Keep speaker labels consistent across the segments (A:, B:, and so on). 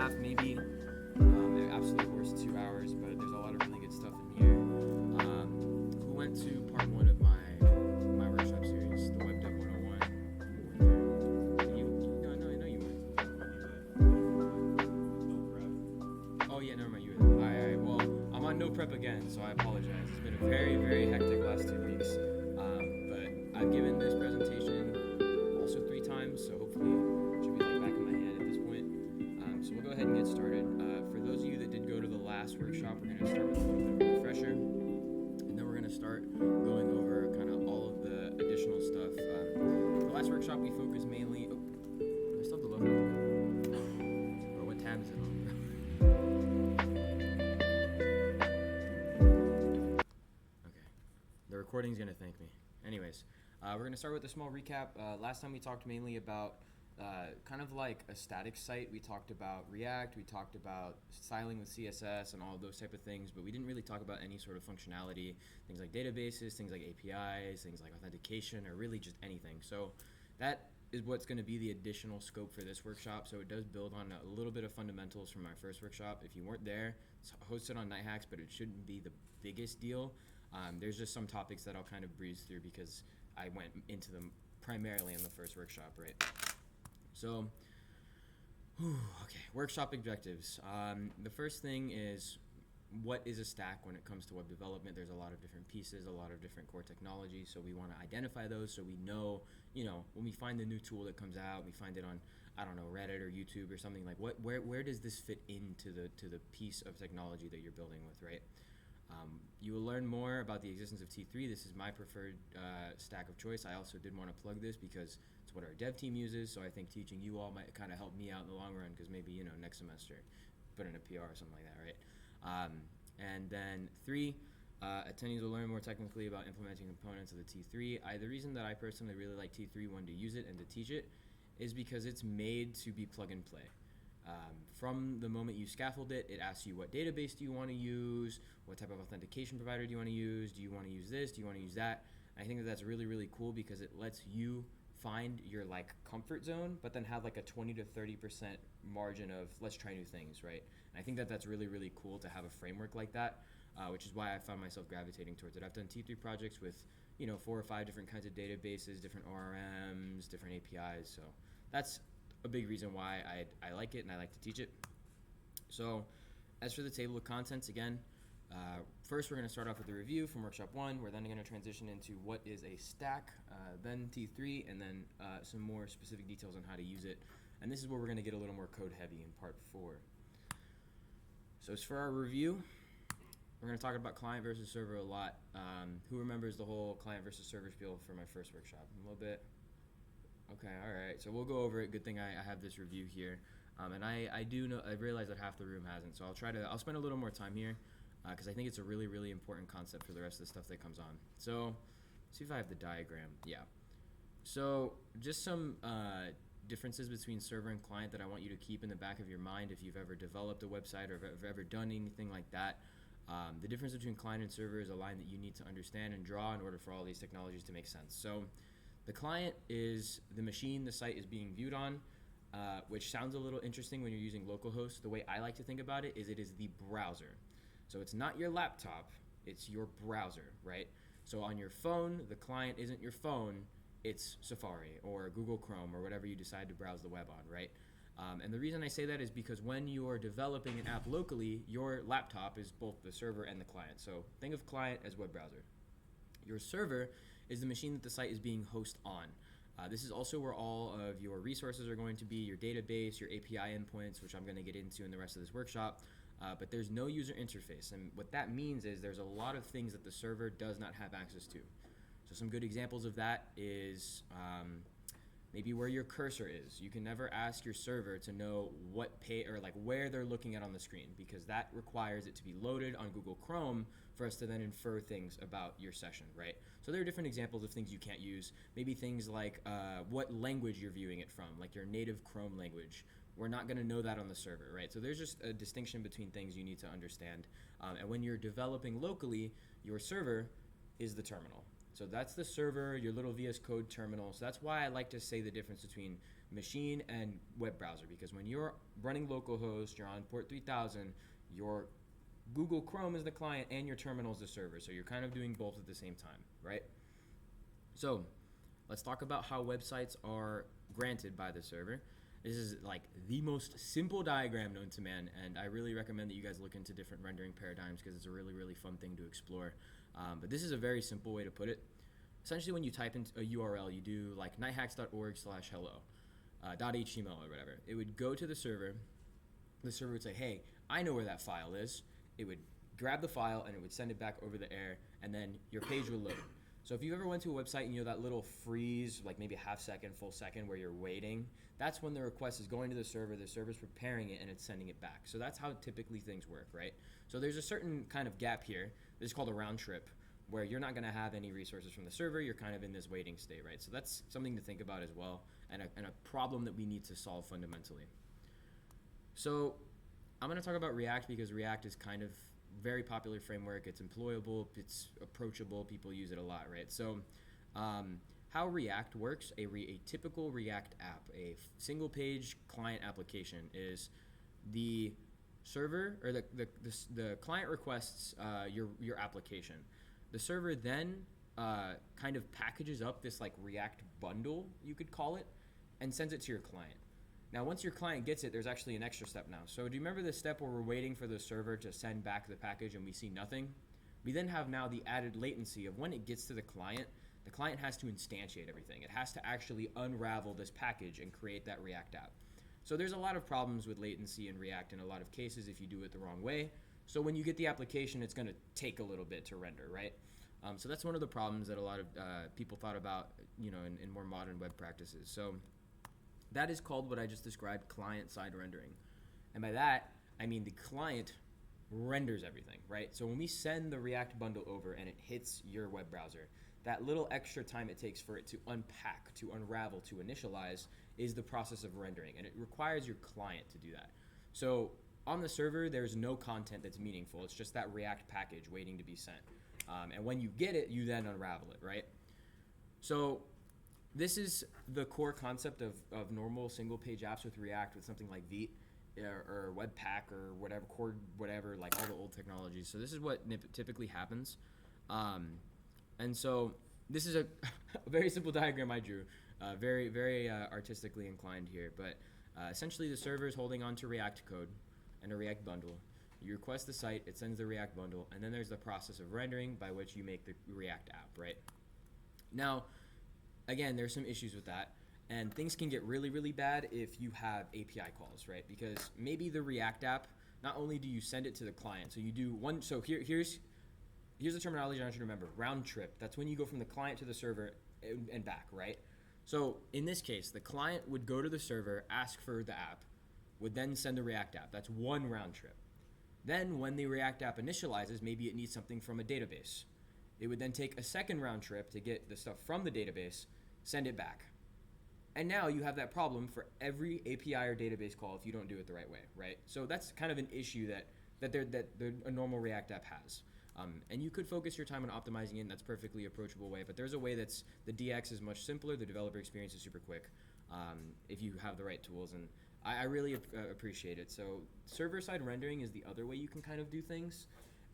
A: half, maybe. At absolute worst 2 hours, but there's a lot of really good stuff in here. Who went to part one of my workshop series, the Web Dev 101? No, I know you went. Oh yeah, never mind, you were there. Alright, well, I'm on no prep again, so I apologize. It's been a very, very hectic last 2 weeks. But I've given this presentation also 3 times, so hopefully it should be like back in my hand at this point. So we'll go ahead and get started. For those of you that did go to the last workshop, we're going to start with a little bit of a refresher, and then we're going to start going over kind of all of the additional stuff. The last workshop we focused mainly. Oh, do I still have the logo? Or what tab is it on? Okay, the recording's going to thank me. Anyways, we're going to start with a small recap. Last time we talked mainly about kind of like a static site. We talked about React, we talked about styling with CSS and all of those type of things, but we didn't really talk about any sort of functionality, things like databases, things like APIs, things like authentication, or really just anything. So that is what's going to be the additional scope for this workshop. So it does build on a little bit of fundamentals from my first workshop. If you weren't there, it's hosted on Nighthacks, but it shouldn't be the biggest deal. There's just some topics that I'll kind of breeze through because I went into them primarily in the first workshop, right? So, okay, workshop objectives. The first thing is, what is a stack when it comes to web development? There's a lot of different pieces, a lot of different core technologies, so we want to identify those so we know, when we find the new tool that comes out, we find it on, I don't know, Reddit or YouTube or something, like where does this fit into the piece of technology that you're building with, right? You will learn more about the existence of T3. This is my preferred stack of choice. I also did want to plug this because it's what our dev team uses, so I think teaching you all might kind of help me out in the long run, because maybe, next semester, put in a PR or something like that, right? And then 3, attendees will learn more technically about implementing components of the T3. The reason that I personally really like T3, one, to use it and to teach it, is because it's made to be plug and play. From the moment you scaffold it, it asks you what database do you want to use, what type of authentication provider do you want to use, do you want to use this, do you want to use that. And I think that that's really, really cool because it lets you find your comfort zone, but then have a 20 to 30% margin of let's try new things, right? And I think that that's really, really cool to have a framework like that, which is why I found myself gravitating towards it. I've done T3 projects with 4 or 5 different kinds of databases, different ORMs, different APIs, so that's a big reason why I like it and I like to teach it. So as for the table of contents, again, first we're going to start off with a review from workshop 1. We're then going to transition into what is a stack, then T3, and then some more specific details on how to use it. And this is where we're going to get a little more code heavy in part 4. So as for our review, we're going to talk about client versus server a lot. Who remembers the whole client versus server spiel for my first workshop? A little bit? Okay, all right. So we'll go over it. Good thing I have this review here. And I do know, I realize that half the room hasn't, so I'll spend a little more time here because I think it's a really, really important concept for the rest of the stuff that comes on. So, see if I have the diagram. Yeah. So, just some differences between server and client that I want you to keep in the back of your mind if you've ever developed a website or if ever done anything like that. The difference between client and server is a line that you need to understand and draw in order for all these technologies to make sense. So, the client is the machine the site is being viewed on, which sounds a little interesting when you're using localhost. The way I like to think about it is the browser. So it's not your laptop, it's your browser, right? So on your phone, the client isn't your phone, it's Safari or Google Chrome or whatever you decide to browse the web on, right? And the reason I say that is because when you're developing an app locally, your laptop is both the server and the client. So think of client as web browser. Your server is the machine that the site is being hosted on. This is also where all of your resources are going to be, your database, your API endpoints, which I'm going to get into in the rest of this workshop. But there's no user interface. And what that means is there's a lot of things that the server does not have access to. So some good examples of that is maybe where your cursor is. You can never ask your server to know what page or where they're looking at on the screen, because that requires it to be loaded on Google Chrome for us to then infer things about your session, right? So there are different examples of things you can't use. Maybe things like what language you're viewing it from, like your native Chrome language. We're not going to know that on the server, right? So there's just a distinction between things you need to understand. And when you're developing locally, your server is the terminal. So that's the server, your little VS Code terminal. So that's why I like to say the difference between machine and web browser, because when you're running localhost, you're on port 3000, your Google Chrome is the client and your terminal is the server. So you're kind of doing both at the same time, right? So let's talk about how websites are granted by the server. This is like the most simple diagram known to man, and I really recommend that you guys look into different rendering paradigms because it's a really, really fun thing to explore. But this is a very simple way to put it. Essentially, when you type in a URL, you do like nighthacks.org/hello, .html or whatever. It would go to the server. The server would say, hey, I know where that file is. It would grab the file and it would send it back over the air, and then your page would load. So if you ever went to a website and you know that little freeze, like maybe a half second, full second where you're waiting, that's when the request is going to the server's preparing it, and it's sending it back. So that's how typically things work, right? So there's a certain kind of gap here. This is called a round trip, where you're not gonna have any resources from the server, you're kind of in this waiting state, right? So that's something to think about as well, and a problem that we need to solve fundamentally. So I'm gonna talk about React because React is kind of very popular framework. It's employable, it's approachable, people use it a lot, right? So how React works, a typical React app, a single page client application, is the server or the client requests your application. The server then kind of packages up this like React bundle, you could call it, and sends it to your client. Now, once your client gets it, there's actually an extra step now. So do you remember the step where we're waiting for the server to send back the package and we see nothing? We then have now the added latency of when it gets to the client has to instantiate everything. It has to actually unravel this package and create that React app. So there's a lot of problems with latency in React in a lot of cases if you do it the wrong way. So when you get the application, it's gonna take a little bit to render, right? So that's one of the problems that a lot of people thought about, you know, in more modern web practices. So that is called what I just described, client-side rendering. And by that, I mean the client renders everything, right? So when we send the React bundle over and it hits your web browser, that little extra time it takes for it to unpack, to unravel, to initialize is the process of rendering, and it requires your client to do that. So on the server, there's no content that's meaningful. It's just that React package waiting to be sent. And when you get it, you then unravel it, right? So this is the core concept of normal single-page apps with React, with something like Vite or Webpack or whatever, Core, whatever, like all the old technologies. So this is what typically happens. And so this is a very simple diagram I drew, very artistically inclined here. But essentially the server is holding on to React code and a React bundle. You request the site, it sends the React bundle, and then there's the process of rendering by which you make the React app, right? Now, again, there's some issues with that, and things can get really, really bad if you have API calls, right? Because maybe the React app, not only do you send it to the client, so you do one, so here's the terminology I want you to remember, round trip. That's when you go from the client to the server and back, right? So in this case, the client would go to the server, ask for the app, would then send the React app. That's one round trip. Then when the React app initializes, maybe it needs something from a database. It would then take a second round trip to get the stuff from the database, send it back. And now you have that problem for every API or database call if you don't do it the right way, right? So that's kind of an issue that a normal React app has. And you could focus your time on optimizing it, and that's perfectly approachable way, but there's a way that's, the DX is much simpler, the developer experience is super quick if you have the right tools, and I really appreciate it. So server-side rendering is the other way you can kind of do things.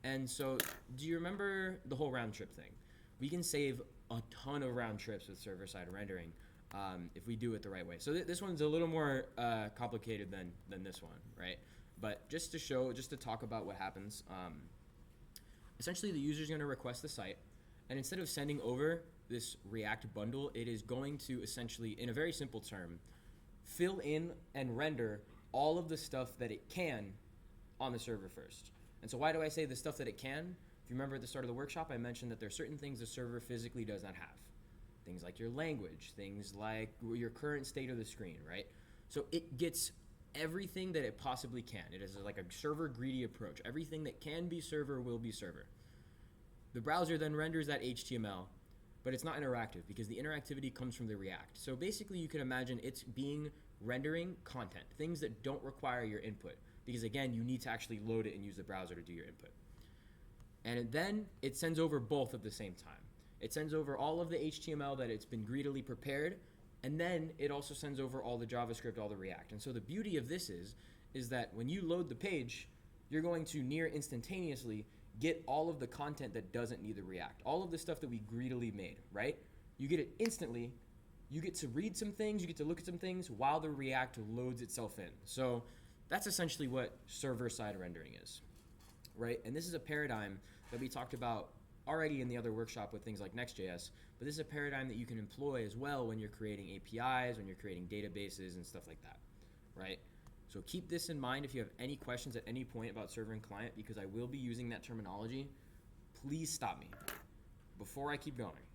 A: And so do you remember the whole round trip thing? We can save a ton of round trips with server-side rendering if we do it the right way. So this one's a little more complicated than this one, right? But just to talk about what happens, essentially the user is going to request the site, and instead of sending over this React bundle, it is going to essentially, in a very simple term, fill in and render all of the stuff that it can on the server first. And so why do I say the stuff that it can? If you remember at the start of the workshop, I mentioned that there are certain things the server physically does not have. Things like your language, things like your current state of the screen, right? So it gets everything that it possibly can. It is like a server greedy approach. Everything that can be server will be server. The browser then renders that HTML, but it's not interactive because the interactivity comes from the React. So basically you can imagine it's being rendering content, things that don't require your input, because again, you need to actually load it and use the browser to do your input. And then it sends over both at the same time. It sends over all of the HTML that it's been greedily prepared, and then it also sends over all the JavaScript, all the React. And so the beauty of this is that when you load the page, you're going to near instantaneously get all of the content that doesn't need the React. All of the stuff that we greedily made, right? You get it instantly. You get to read some things, you get to look at some things while the React loads itself in. So that's essentially what server-side rendering is, right? And this is a paradigm that we talked about already in the other workshop with things like Next.js, but this is a paradigm that you can employ as well when you're creating APIs, when you're creating databases and stuff like that, right? So keep this in mind if you have any questions at any point about server and client, because I will be using that terminology. Please stop me before I keep going.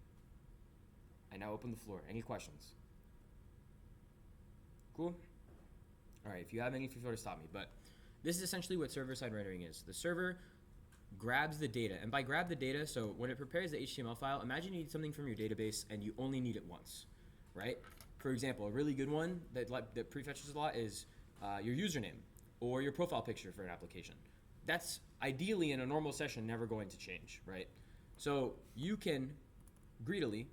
A: I now open the floor. Any questions? Cool? All right, if you have any, feel free to stop me. But this is essentially what server-side rendering is. The server grabs the data, and by grab the data, so when it prepares the HTML file, imagine you need something from your database and you only need it once, right? For example, a really good one that prefetches a lot is your username or your profile picture for an application. That's ideally in a normal session never going to change, right? So you can greedily,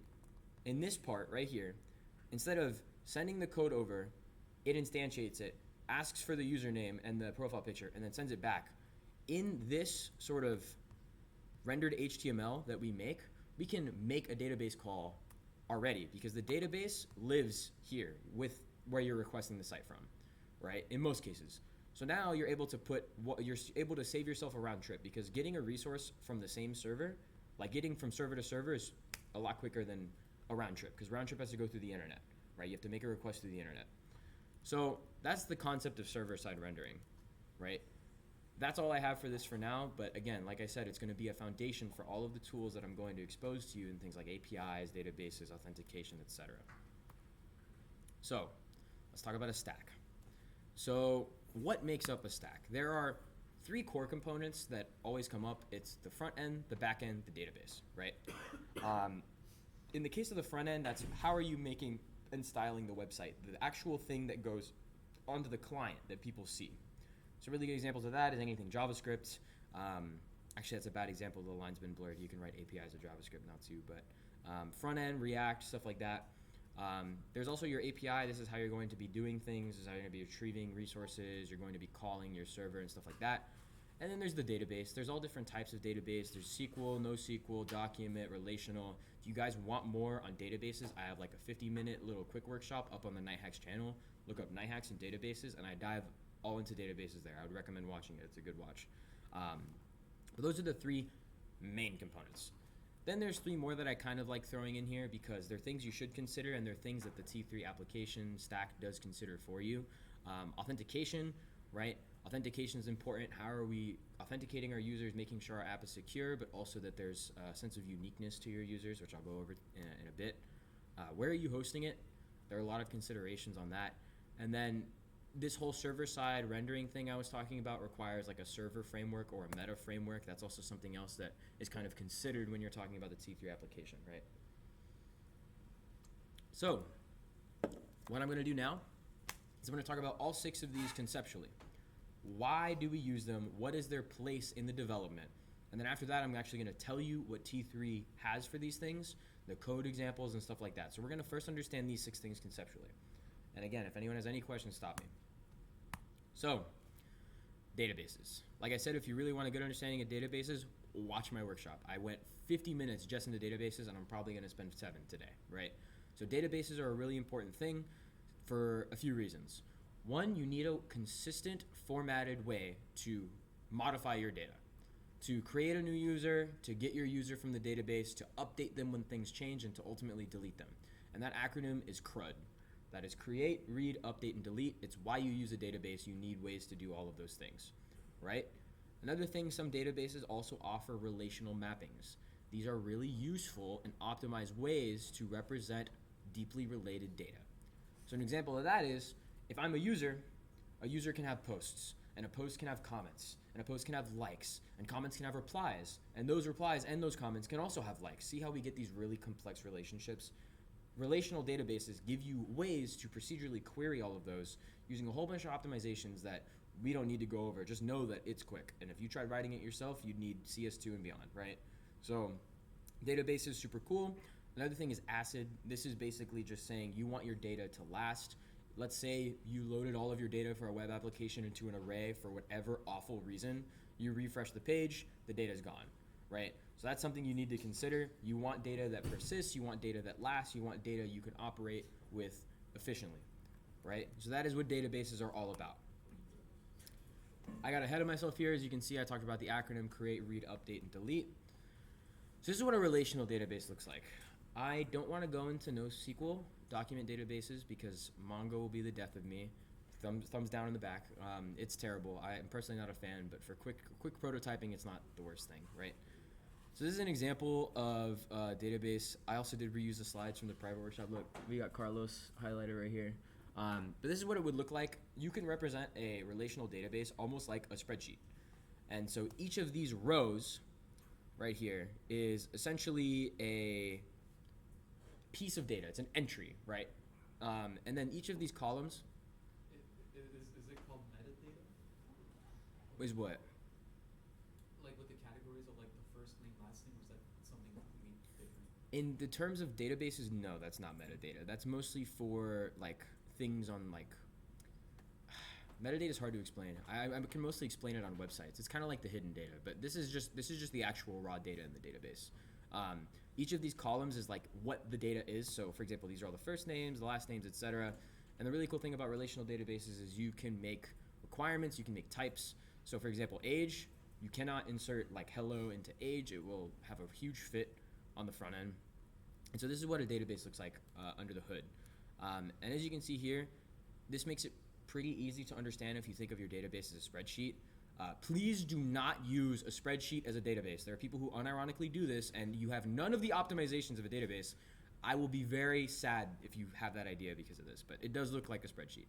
A: in this part right here, instead of sending the code over, it instantiates it, asks for the username and the profile picture, and then sends it back. In this sort of rendered HTML that we can make a database call already, because the database lives here with where you're requesting the site from, right? In most cases. So now you're able to save yourself a round trip, because getting a resource from the same server, like getting from server to server, is a lot quicker than a round trip, because round trip has to go through the internet, right? You have to make a request through the internet. So that's the concept of server-side rendering, right? That's all I have for this for now, but again, like I said, it's going to be a foundation for all of the tools that I'm going to expose to you in things like APIs, databases, authentication, etc. So let's talk about a stack. So what makes up a stack? There are 3 core components that always come up. It's the front end, the back end, the database, right? In the case of the front end, that's how are you making and styling the website, the actual thing that goes onto the client that people see. So really good examples of that is anything JavaScript. Actually, that's a bad example. The line's been blurred. You can write APIs of JavaScript now too, but front end, React, stuff like that. There's also your API. This is how you're going to be doing things. This is how you're going to be retrieving resources. You're going to be calling your server and stuff like that. And then there's the database. There's all different types of database. There's SQL, NoSQL, document, relational. If you guys want more on databases, I have like a 50-minute little quick workshop up on the Nighthacks channel. Look up Nighthacks and databases, and I dive all into databases there. I would recommend watching it. It's a good watch. But those are the 3 main components. Then there's 3 more that I kind of like throwing in here, because they're things you should consider, and they're things that the T3 application stack does consider for you. Authentication, right? Authentication is important. How are we authenticating our users, making sure our app is secure, but also that there's a sense of uniqueness to your users, which I'll go over in a bit. Where are you hosting it? There are a lot of considerations on that. And then this whole server-side rendering thing I was talking about requires like a server framework or a meta framework. That's also something else that is kind of considered when you're talking about the T3 application, right? So what I'm going to do now is I'm going to talk about all 6 of these conceptually. Why do we use them? What is their place in the development? And then after that, I'm actually going to tell you what T3 has for these things, the code examples and stuff like that. So we're going to first understand these 6 things conceptually. And again, if anyone has any questions, stop me. So, databases. Like I said, if you really want a good understanding of databases, watch my workshop. I went 50 minutes just into databases, and I'm probably going to spend 7 today, right? So databases are a really important thing for a few reasons. One, you need a consistent formatted way to modify your data, to create a new user, to get your user from the database, to update them when things change, and to ultimately delete them. And that acronym is CRUD. That is create, read, update, and delete. It's why you use a database. You need ways to do all of those things, right? Another thing, some databases also offer relational mappings. These are really useful and optimized ways to represent deeply related data. So an example of that is, if I'm a user can have posts, and a post can have comments, and a post can have likes, and comments can have replies, and those replies and those comments can also have likes. See how we get these really complex relationships? Relational databases give you ways to procedurally query all of those using a whole bunch of optimizations that we don't need to go over. Just know that it's quick. And if you tried writing it yourself, you'd need CS2 and beyond, right? So Database is super cool. Another thing is ACID. This is basically just saying you want your data to last. Let's say you loaded all of your data for a web application into an array for whatever awful reason. You refresh the page, the data is gone, right? So that's something you need to consider. You want data that persists, you want data that lasts, you want data you can operate with efficiently, right? So that is what databases are all about. I got ahead of myself here. As you can see, I talked about the acronym create, read, update, and delete. So this is what a relational database looks like. I don't want to go into NoSQL document databases because Mongo will be the death of me. Thumbs down in the back. It's terrible. I'm personally not a fan, but for quick prototyping, it's not the worst thing, right? So this is an example of a database. I also did reuse the slides from the private workshop. Look, we got Carlos highlighted right here. But this is what it would look like. You can represent a relational database almost like a spreadsheet. And so each of these rows right here is essentially a piece of data. It's an entry, right? And then each of these columns
B: Is it called metadata?
A: is what?
B: Like with the categories of like the first name, last name, or is that something completely different?
A: In the terms of databases, no, that's not metadata. That's mostly for like things on like metadata is hard to explain. I can mostly explain it on websites. It's kind of like the hidden data, but this is just the actual raw data in the database. Each of these columns is like what the data is. So for example, these are all the first names, the last names, etc. And the really cool thing about relational databases is you can make requirements, you can make types. So for example, age, you cannot insert like hello into age. It will have a huge fit on the front end. And so this is what a database looks like under the hood. And as you can see here, this makes it pretty easy to understand if you think of your database as a spreadsheet. Please do not use a spreadsheet as a database. There are people who unironically do this, and you have none of the optimizations of a database. I will be very sad if you have that idea because of this, but it does look like a spreadsheet.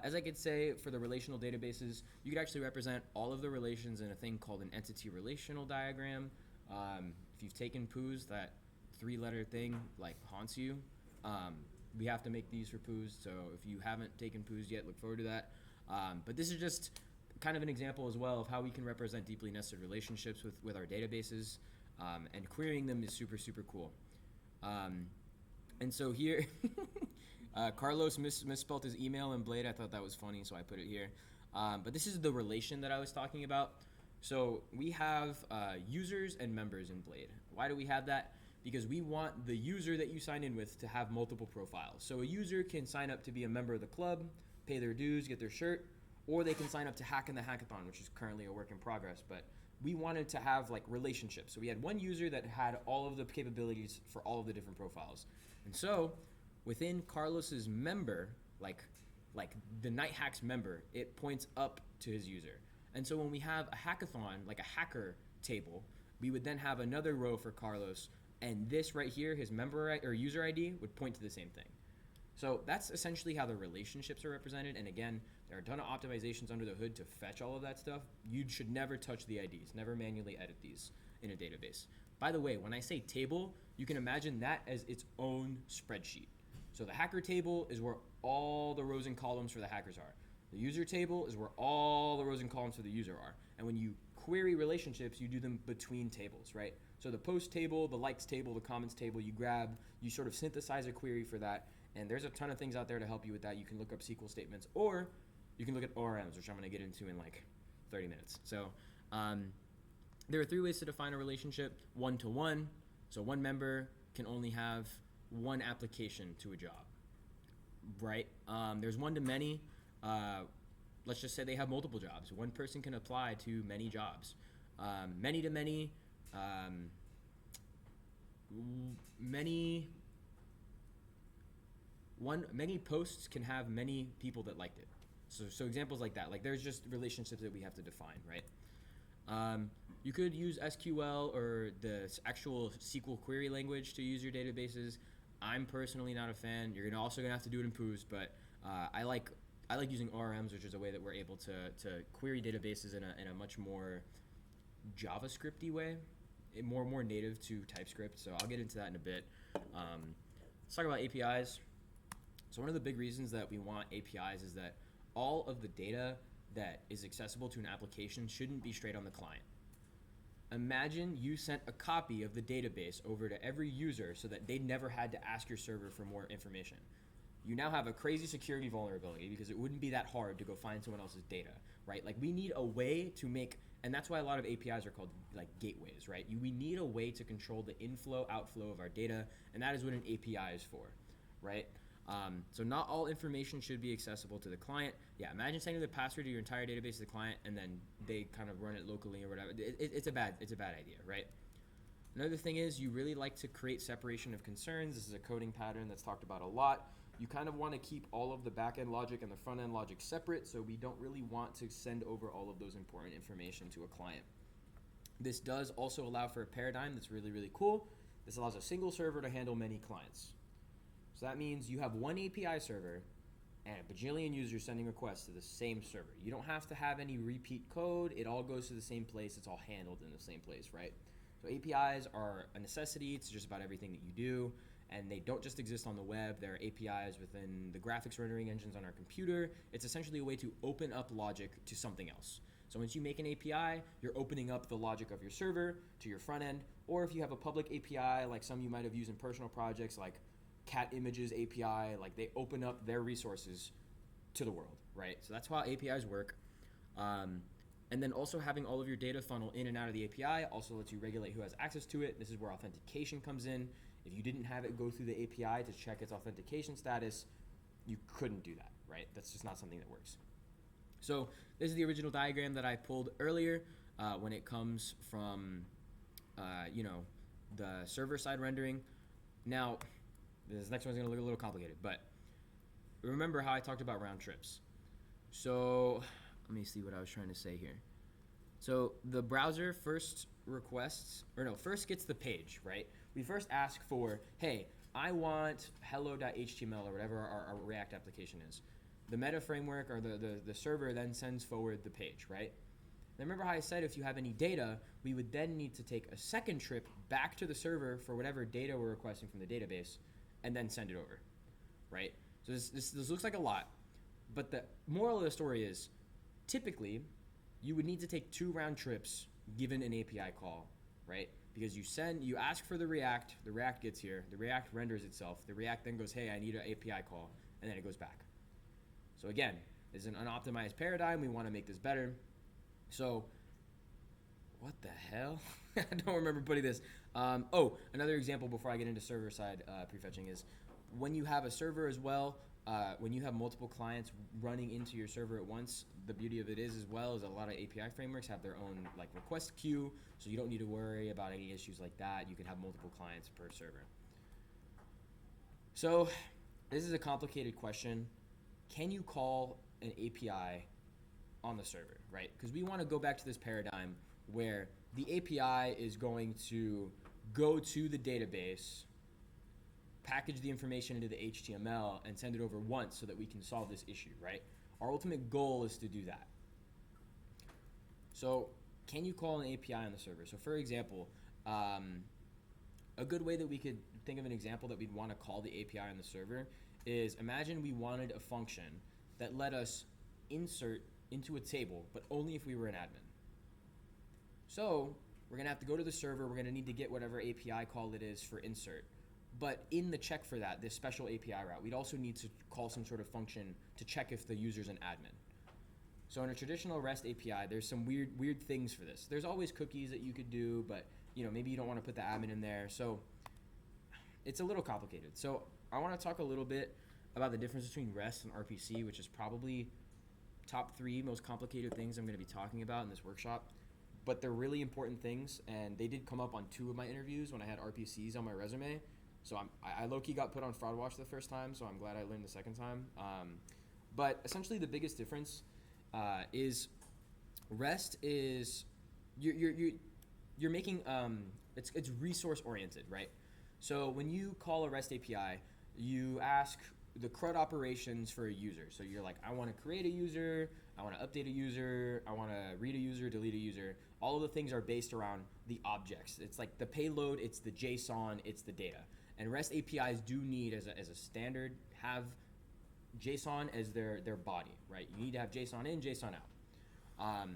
A: As I could say, for the relational databases, you could actually represent all of the relations in a thing called an entity relational diagram. If you've taken POOs, that 3-letter thing like haunts you. We have to make these for POOs, so if you haven't taken POOs yet, look forward to that. But this is just kind of an example as well of how we can represent deeply nested relationships with our databases, and querying them is super, super cool. And so here, Carlos misspelled his email in Blade. I thought that was funny, so I put it here. But this is the relation that I was talking about. So we have users and members in Blade. Why do we have that? Because we want the user that you sign in with to have multiple profiles. So a user can sign up to be a member of the club, pay their dues, get their shirt, or they can sign up to Hack in the Hackathon, which is currently a work in progress. But we wanted to have like relationships. So we had one user that had all of the capabilities for all of the different profiles. And so within Carlos's member, like the Night Hacks member, it points up to his user. And so when we have a hackathon, like a hacker table, we would then have another row for Carlos, and this right here, his member or user ID, would point to the same thing. So that's essentially how the relationships are represented. And again, there are a ton of optimizations under the hood to fetch all of that stuff. You should never touch the IDs, never manually edit these in a database. By the way, when I say table, you can imagine that as its own spreadsheet. So the hacker table is where all the rows and columns for the hackers are. The user table is where all the rows and columns for the user are. And when you query relationships, you do them between tables, right? So the post table, the likes table, the comments table, you sort of synthesize a query for that. And there's a ton of things out there to help you with that. You can look up SQL statements, or you can look at ORMs, which I'm going to get into in like 30 minutes. So there are 3 ways to define a relationship. One-to-one. So one member can only have one application to a job, right? There's one-to-many. Let's just say they have multiple jobs. One person can apply to many jobs. Many-to-many. Many posts can have many people that liked it. So examples like that. Like there's just relationships that we have to define, right? You could use SQL or the actual SQL query language to use your databases. I'm personally not a fan. You're also gonna have to do it in POOs, but I like using ORMs, which is a way that we're able to query databases in a much more JavaScript-y way, more native to TypeScript. So I'll get into that in a bit. Let's talk about APIs. So one of the big reasons that we want APIs is that all of the data that is accessible to an application shouldn't be straight on the client. Imagine you sent a copy of the database over to every user so that they never had to ask your server for more information. You now have a crazy security vulnerability because it wouldn't be that hard to go find someone else's data, right? Like, we need a way to make, and that's why a lot of APIs are called like gateways, right? We need a way to control the inflow, outflow of our data, and that is what an API is for, right? So not all information should be accessible to the client. Yeah, imagine sending the password to your entire database to the client and then they kind of run it locally or whatever. It's a bad idea, right? Another thing is you really like to create separation of concerns. This is a coding pattern that's talked about a lot. You kind of want to keep all of the back-end logic and the front-end logic separate, so we don't really want to send over all of those important information to a client. This does also allow for a paradigm that's really, really cool. This allows a single server to handle many clients. So that means you have one API server and a bajillion users sending requests to the same server. You don't have to have any repeat code. It all goes to the same place. It's all handled in the same place, right? So APIs are a necessity. It's just about everything that you do. And they don't just exist on the web. There are APIs within the graphics rendering engines on our computer. It's essentially a way to open up logic to something else. So once you make an API, you're opening up the logic of your server to your front end. Or if you have a public API, like some you might have used in personal projects, like cat images API, like they open up their resources to the world, right? So that's how APIs work. And then also having all of your data funnel in and out of the API also lets you regulate who has access to it. This is where authentication comes in. If you didn't have it go through the API to check its authentication status, you couldn't do that, right? That's just not something that works. So this is the original diagram that I pulled earlier when it comes from, the server side rendering. Now, this next one's gonna look a little complicated, but remember how I talked about round trips. So let me see what I was trying to say here. So the browser first gets the page, right? We first ask for, hey, I want hello.html or whatever our React application is. The meta framework or the server then sends forward the page, right? Now remember how I said if you have any data, we would then need to take a second trip back to the server for whatever data we're requesting from the database and then send it over, right? So this looks like a lot, but the moral of the story is typically you would need to take 2 round trips given an API call, right? Because you ask for the React gets here, the React renders itself, the React then goes, hey, I need an API call, and then it goes back. So again, this is an unoptimized paradigm. We want to make this better. So what the hell? I don't remember putting this. Another example before I get into server-side prefetching is when you have a server as well, when you have multiple clients running into your server at once, the beauty of it is as well is a lot of API frameworks have their own like request queue, so you don't need to worry about any issues like that. You can have multiple clients per server. So this is a complicated question. Can you call an API on the server, right? Because we want to go back to this paradigm where the API is going to go to the database, package the information into the HTML, and send it over once so that we can solve this issue, right? Our ultimate goal is to do that. So can you call an API on the server? So for example, a good way that we could think of an example that we'd want to call the API on the server is imagine we wanted a function that let us insert into a table, but only if we were an admin. So we're going to have to go to the server. We're going to need to get whatever API call it is for insert. But in the check for that, this special API route, we'd also need to call some sort of function to check if the user's an admin. So in a traditional REST API, there's some weird things for this. There's always cookies that you could do, but maybe you don't want to put the admin in there. So it's a little complicated. So I want to talk a little bit about the difference between REST and RPC, which is probably top 3 most complicated things I'm going to be talking about in this workshop. But they're really important things, and they did come up on 2 of my interviews when I had RPCs on my resume. So I low-key got put on Fraud Watch the first time, so I'm glad I learned the second time. But essentially the biggest difference is REST is you're making it's resource oriented, right? So when you call a REST API, you ask the CRUD operations for a user. So you're like, I want to create a user, I want to update a user, I want to read a user, delete a user. All of the things are based around the objects. It's like the payload, it's the JSON, it's the data. And REST APIs do need, as a standard, have JSON as their body, right? You need to have JSON in, JSON out.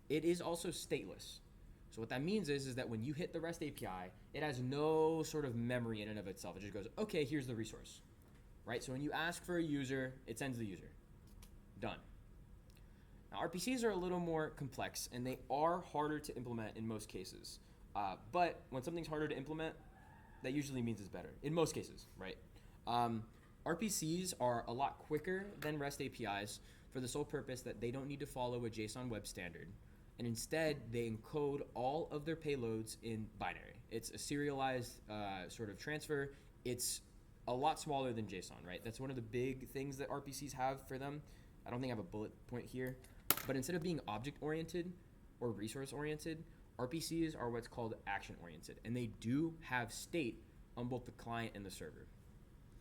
A: It is also stateless. So what that means is that when you hit the REST API, it has no sort of memory in and of itself. It just goes, okay, here's the resource, right? So when you ask for a user, it sends the user. Done. Now, RPCs are a little more complex, and they are harder to implement in most cases. But when something's harder to implement, that usually means it's better, in most cases, right? RPCs are a lot quicker than REST APIs for the sole purpose that they don't need to follow a JSON web standard. And instead, they encode all of their payloads in binary. It's a serialized sort of transfer. It's a lot smaller than JSON, right? That's one of the big things that RPCs have for them. I don't think I have a bullet point here. But instead of being object-oriented or resource-oriented, RPCs are what's called action-oriented. And they do have state on both the client and the server.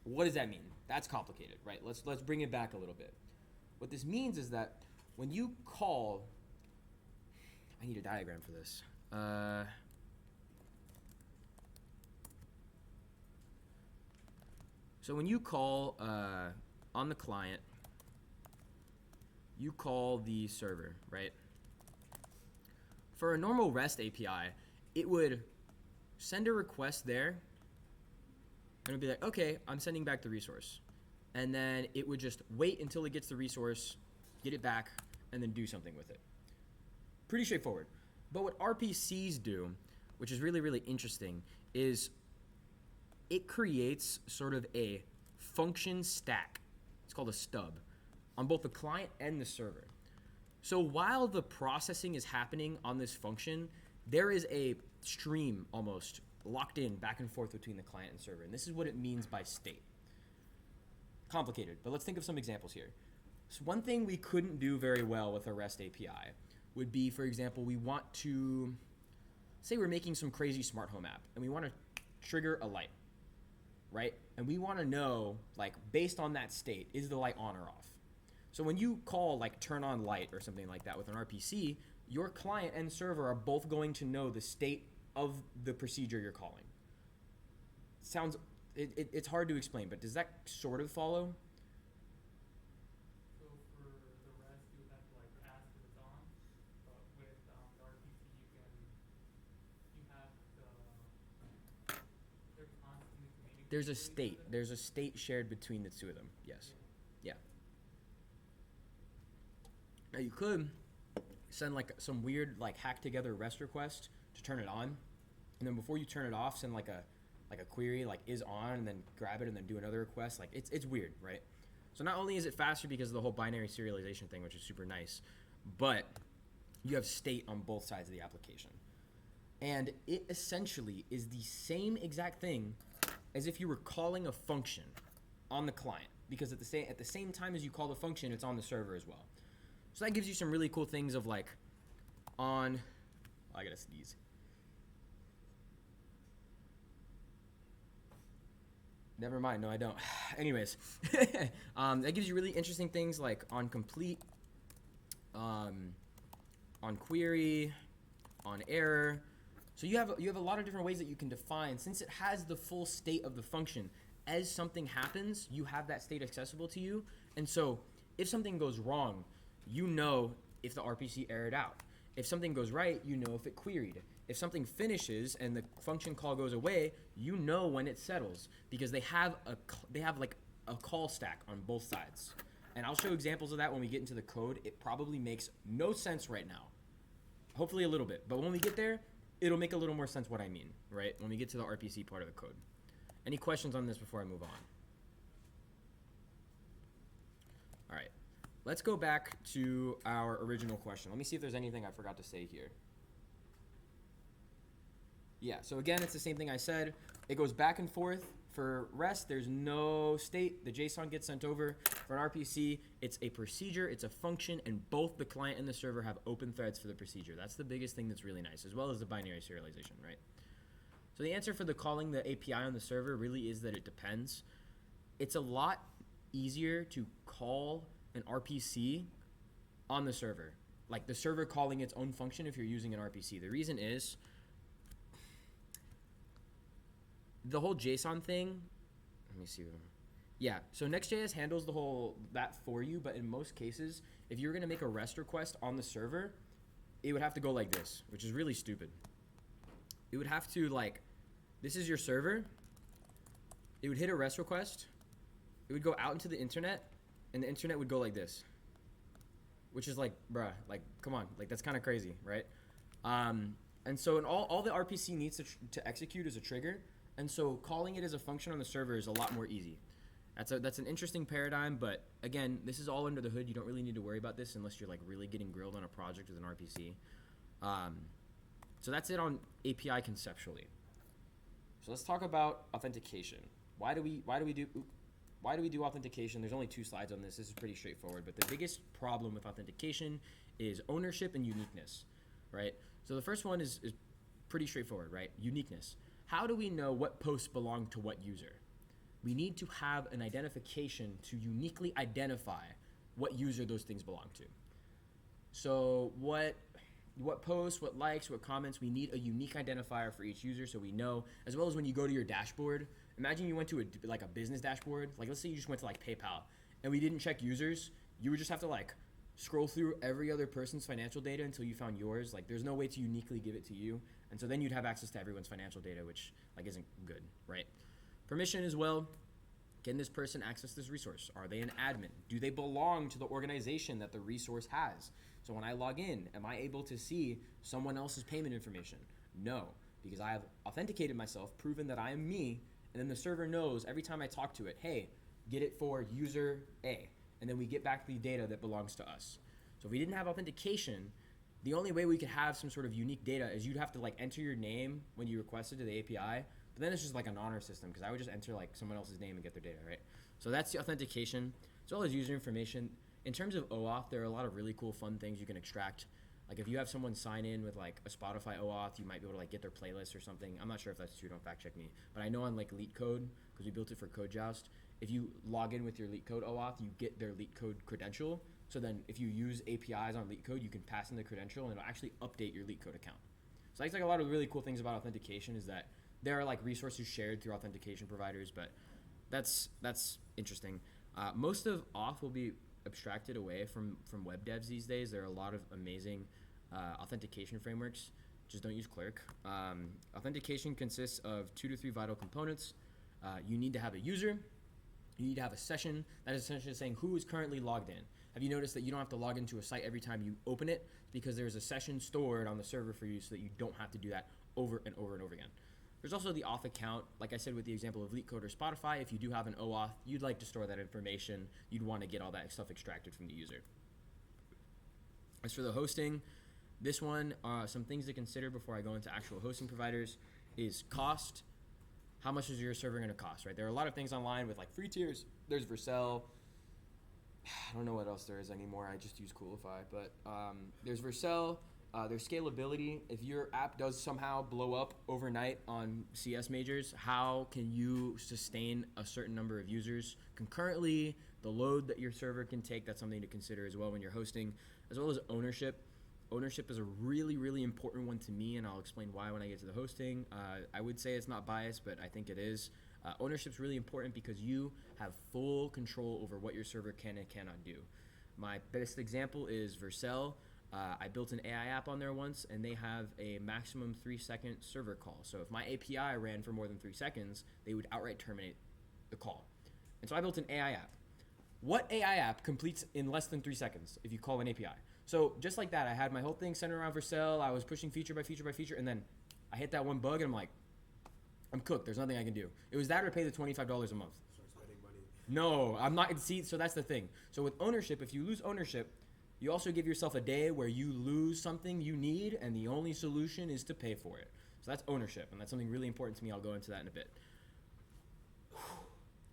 A: What does that mean? That's complicated, right? Let's bring it back a little bit. What this means is that when you call... I need a diagram for this. So when you call on the client, you call the server, right? For a normal REST API, it would send a request there, and it would be like, okay, I'm sending back the resource. And then it would just wait until it gets the resource, get it back, and then do something with it. Pretty straightforward. But what RPCs do, which is really, really interesting, is it creates sort of a function stack. It's called a stub on both the client and the server. So while the processing is happening on this function, there is a stream almost locked in back and forth between the client and server. And this is what it means by state. Complicated, but let's think of some examples here. So one thing we couldn't do very well with a REST API would be, for example, we want to, say we're making some crazy smart home app and we want to trigger a light, right? And we want to know, like, based on that state, is the light on or off? So when you call, like, turn on light or something like that with an RPC, your client and server are both going to know the state of the procedure you're calling. It's hard to explain, but does that sort of follow?
B: So for the rest, you would have to like ask if it's on, but with the RPC, you have they're constantly communicating.
A: There's a
B: with each
A: state.
B: other.
A: There's a state shared between the two of them. Yes. Yeah. Now you could send like some weird like hack together REST request to turn it on, and then before you turn it off, send like a query like is on, and then grab it and then do another request. Like it's weird, right? So not only is it faster because of the whole binary serialization thing, which is super nice, but you have state on both sides of the application. And it essentially is the same exact thing as if you were calling a function on the client, because at the same time as you call the function, it's on the server as well. So that gives you some really cool things of like on, I gotta sneeze. Never mind, no I don't. Anyways, that gives you really interesting things like on complete, on query, on error. So you have a lot of different ways that you can define, since it has the full state of the function. As something happens, you have that state accessible to you. And so if something goes wrong, you know if the RPC errored out. If something goes right, you know if it queried. If something finishes and the function call goes away, you know when it settles, because they have like a call stack on both sides. And I'll show examples of that when we get into the code. It probably makes no sense right now. Hopefully a little bit, but when we get there, it'll make a little more sense what I mean, right? When we get to the RPC part of the code. Any questions on this before I move on? All right, let's go back to our original question. Let me see if there's anything I forgot to say here. Yeah, so again, it's the same thing I said. It goes back and forth. For REST, there's no state. The JSON gets sent over. For an RPC, it's a procedure, it's a function, and both the client and the server have open threads for the procedure. That's the biggest thing that's really nice, as well as the binary serialization, right? So the answer for the calling the API on the server really is that it depends. It's a lot easier to call an RPC on the server, like the server calling its own function if you're using an RPC. The reason is the whole JSON thing. Let me see. Yeah, so Next.js handles the whole that for you, but in most cases, if you're gonna make a REST request on the server, it would have to go like this, which is really stupid. It would have to like, this is your server. It would hit a REST request. It would go out into the internet, and the internet would go like this, which is like, bruh, like, come on, like that's kind of crazy, right? And so in all the RPC needs to execute is a trigger, and so calling it as a function on the server is a lot more easy. That's an interesting paradigm, but again, this is all under the hood. You don't really need to worry about this unless you're like really getting grilled on a project with an RPC. So that's it on API conceptually. So let's talk about authentication. Why do we do authentication? There's only 2 slides on this. This is pretty straightforward, but the biggest problem with authentication is ownership and uniqueness, right? So the first one is pretty straightforward, right? Uniqueness. How do we know what posts belong to what user? We need to have an identification to uniquely identify what user those things belong to. So what posts, what likes, what comments, we need a unique identifier for each user so we know, as well as when you go to your dashboard. Imagine you went to a business dashboard. Like let's say you just went to like PayPal and we didn't check users. You would just have to like scroll through every other person's financial data until you found yours. Like there's no way to uniquely give it to you. And so then you'd have access to everyone's financial data, which like isn't good, right? Permission as well. Can this person access this resource? Are they an admin? Do they belong to the organization that the resource has? So when I log in, am I able to see someone else's payment information? No, because I have authenticated myself, proven that I am me, and then the server knows every time I talk to it, hey, get it for user A, and then we get back the data that belongs to us. So if we didn't have authentication, the only way we could have some sort of unique data is you'd have to like enter your name when you requested to the API, but then it's just like an honor system because I would just enter like someone else's name and get their data, right? So that's the authentication, as well as user information. In terms of OAuth, there are a lot of really cool fun things you can extract. Like if you have someone sign in with like a Spotify OAuth, you might be able to like get their playlist or something. I'm not sure if that's true, don't fact check me. But I know on like LeetCode, because we built it for CodeJoust, if you log in with your LeetCode OAuth, you get their LeetCode credential. So then if you use APIs on LeetCode, you can pass in the credential and it'll actually update your LeetCode account. So that's like a lot of really cool things about authentication is that there are like resources shared through authentication providers, but that's interesting. Most of auth will be abstracted away from web devs these days. There are a lot of amazing authentication frameworks. Just don't use Clerk. Authentication consists of 2 to 3 vital components. You need to have a user. You need to have a session. That is essentially saying who is currently logged in. Have you noticed that you don't have to log into a site every time you open it because there's a session stored on the server for you so that you don't have to do that over and over and over again. There's also the auth account. Like I said with the example of LeetCode or Spotify, if you do have an OAuth, you'd like to store that information. You'd want to get all that stuff extracted from the user. As for the hosting, this one, some things to consider before I go into actual hosting providers is cost. How much is your server going to cost, right? There are a lot of things online with like free tiers. There's Vercel. I don't know what else there is anymore. I just use Coolify, but there's Vercel. There's scalability. If your app does somehow blow up overnight on CS majors, how can you sustain a certain number of users concurrently? The load that your server can take, that's something to consider as well when you're hosting, as well as ownership. Ownership is a really, really important one to me, and I'll explain why when I get to the hosting. I would say it's not biased, but I think it is. Ownership is really important because you have full control over what your server can and cannot do. My best example is Vercel. I built an AI app on there once, and they have a maximum 3-second server call. So if my API ran for more than 3 seconds, they would outright terminate the call. And so I built an AI app. What AI app completes in less than 3 seconds if you call an API? So just like that, I had my whole thing centered around Vercel. I was pushing feature by feature by feature, and then I hit that one bug, and I'm like, I'm cooked. There's nothing I can do. It was that or pay the $25 a month.
C: Start spending money.
A: No, I'm not. See, so that's the thing. So with ownership, if you lose ownership, you also give yourself a day where you lose something you need, and the only solution is to pay for it. So that's ownership, and that's something really important to me. I'll go into that in a bit.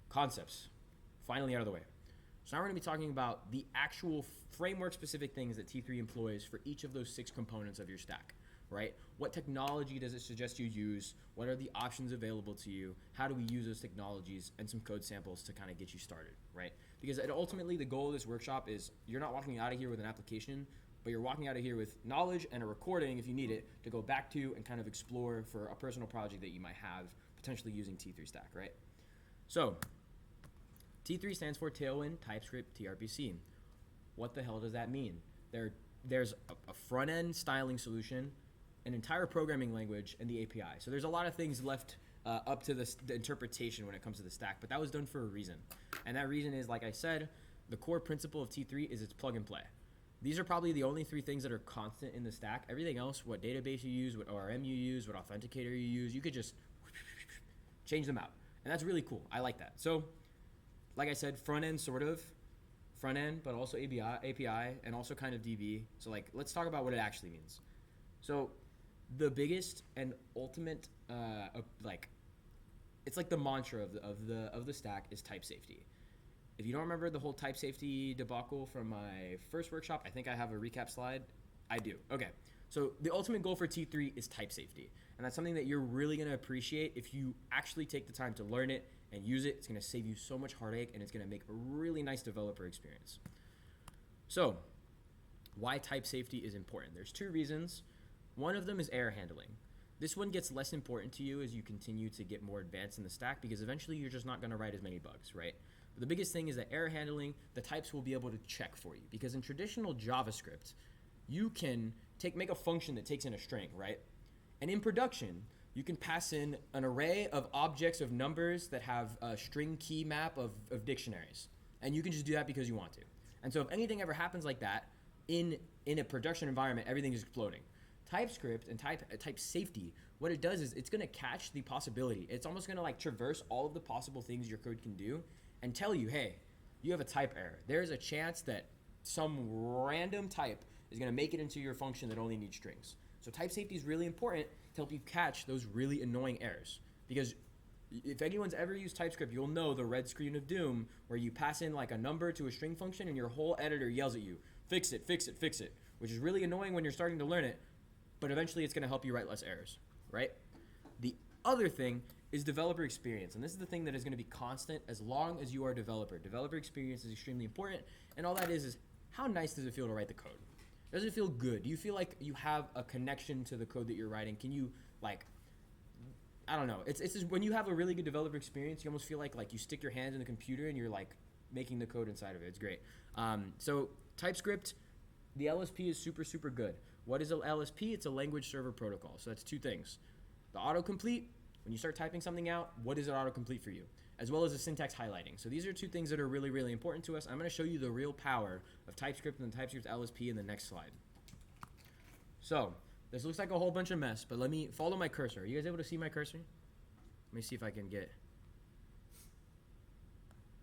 A: Concepts. Finally out of the way. So now we're going to be talking about the actual framework-specific things that T3 employs for each of those 6 components of your stack, right? What technology does it suggest you use? What are the options available to you? How do we use those technologies? And some code samples to kind of get you started, right? Because ultimately the goal of this workshop is you're not walking out of here with an application, but you're walking out of here with knowledge and a recording, if you need it, to go back to and kind of explore for a personal project that you might have, potentially using T3 Stack, right? So T3 stands for Tailwind TypeScript TRPC. What the hell does that mean? There are there's a front-end styling solution, an entire programming language, and the API. So there's a lot of things left up to the interpretation when it comes to the stack, but that was done for a reason. And that reason is, like I said, the core principle of T3 is it's plug and play. These are probably the only three things that are constant in the stack. Everything else, what database you use, what ORM you use, what authenticator you use, you could just change them out. And that's really cool. I like that. So, like I said, front end, but also API, and also kind of DB. So, like, let's talk about what it actually means. So, the biggest and ultimate, it's like the mantra of the stack is type safety. If you don't remember the whole type safety debacle from my first workshop, I think I have a recap slide. I do. Okay. So the ultimate goal for T3 is type safety. And that's something that you're really going to appreciate if you actually take the time to learn it and use it. It's going to save you so much heartache, and it's going to make a really nice developer experience. So why type safety is important? There's two reasons. One of them is error handling. This one gets less important to you as you continue to get more advanced in the stack, because eventually you're just not going to write as many bugs, right? But the biggest thing is that error handling, the types will be able to check for you, because in traditional JavaScript, you can make a function that takes in a string, right? And in production, you can pass in an array of objects of numbers that have a string key map of dictionaries. And you can just do that because you want to. And so if anything ever happens like that in a production environment, everything is exploding. TypeScript and type safety, what it does is it's going to catch the possibility. It's almost going to like traverse all of the possible things your code can do and tell you, hey, you have a type error. There's a chance that some random type is going to make it into your function that only needs strings. So type safety is really important to help you catch those really annoying errors. Because if anyone's ever used TypeScript, you'll know the red screen of doom where you pass in like a number to a string function and your whole editor yells at you, fix it, fix it, fix it, which is really annoying when you're starting to learn it, but eventually it's going to help you write less errors, right? The other thing is developer experience, and this is the thing that is going to be constant as long as you are a developer. Developer experience is extremely important, and all that is how nice does it feel to write the code? Does it feel good? Do you feel like you have a connection to the code that you're writing? Can you, like, I don't know. It's just when you have a really good developer experience, you almost feel like you stick your hands in the computer and you're like making the code inside of it. It's great. So TypeScript, the LSP is super, super good. What is an LSP? It's a language server protocol. So that's two things. The autocomplete, when you start typing something out, what does it autocomplete for you? As well as the syntax highlighting. So these are two things that are really, really important to us. I'm going to show you the real power of TypeScript and the TypeScript LSP in the next slide. So this looks like a whole bunch of mess, but let me follow my cursor. Are you guys able to see my cursor? Let me see if I can get...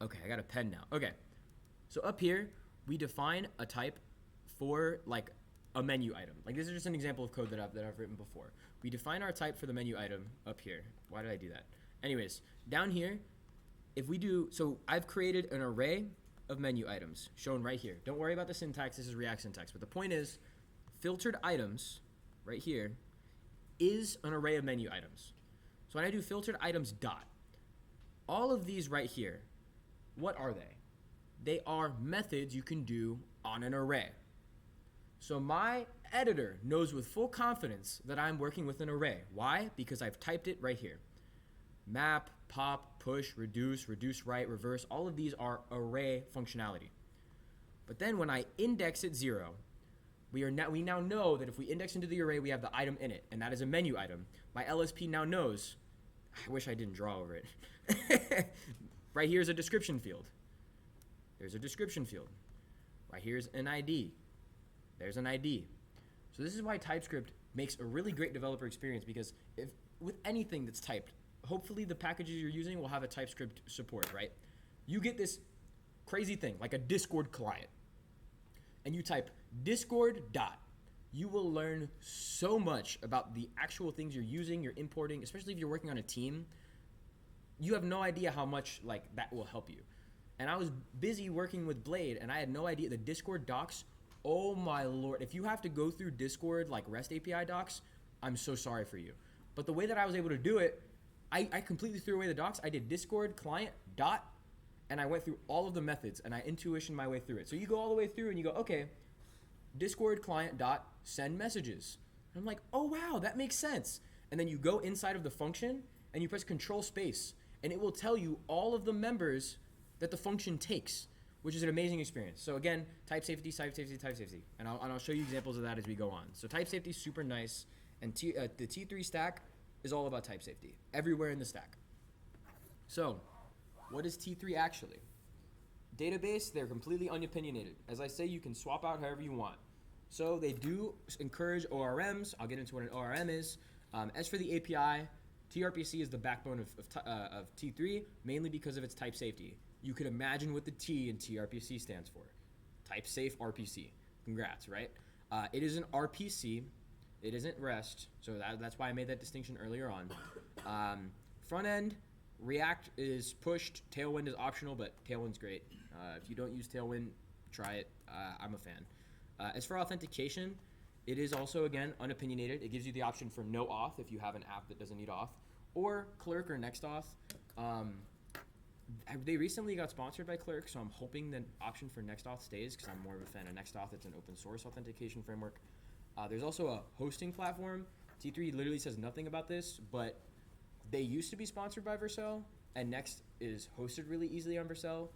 A: Okay, I got a pen now. Okay, so up here, we define a type for like a menu item. Like this is just an example of code that I've written before. We define our type for the menu item up here. Why did I do that? Anyways, down here, if we do, so I've created an array of menu items shown right here. Don't worry about the syntax, this is React syntax, but the point is, filtered items, right here, is an array of menu items. So when I do filtered items dot, all of these right here, what are they? They are methods you can do on an array. So my editor knows with full confidence that I'm working with an array. Why? Because I've typed it right here. Map, pop, push, reduce write, reverse, all of these are array functionality. But then when I index at 0, we now know that if we index into the array, we have the item in it, and that is a menu item. My LSP now knows, I wish I didn't draw over it. Right here is a description field. There's a description field. Right here's an ID. There's an ID. So this is why TypeScript makes a really great developer experience, because if with anything that's typed, hopefully the packages you're using will have a TypeScript support, right? You get this crazy thing, like a Discord client, and you type Discord dot. You will learn so much about the actual things you're using, you're importing, especially if you're working on a team. You have no idea how much like that will help you. And I was busy working with Blade, and I had no idea the Discord docs. Oh my lord! If you have to go through Discord like REST API docs, I'm so sorry for you. But the way that I was able to do it, I completely threw away the docs. I did Discord client dot, and I went through all of the methods, and I intuitioned my way through it. So you go all the way through, and you go, okay, Discord client dot send messages. And I'm like, oh wow, that makes sense. And then you go inside of the function, and you press Control space, and it will tell you all of the members that the function takes. which is an amazing experience. So again, type safety, type safety, type safety, and I'll show you examples of that as we go on. So type safety is super nice, and the T3 stack is all about type safety everywhere in the stack. So, what is T3 actually? Database, they're completely unopinionated. As I say, you can swap out however you want. So they do encourage ORMs. I'll get into what an ORM is. As for the API, TRPC is the backbone of T3, mainly because of its type safety. You could imagine what the T in TRPC stands for. Type safe RPC. Congrats, right? It is an RPC. It isn't REST, so that's why I made that distinction earlier on. Front end, React is pushed. Tailwind is optional, but Tailwind's great. If you don't use Tailwind, try it. I'm a fan. As for authentication, it is also, again, unopinionated. It gives you the option for no auth if you have an app that doesn't need auth, or Clerk or NextAuth. They recently got sponsored by Clerk, so I'm hoping the option for NextAuth stays because I'm more of a fan of NextAuth. It's an open source authentication framework. There's also a hosting platform. T3 literally says nothing about this, but they used to be sponsored by Vercel, and Next is hosted really easily on Vercel.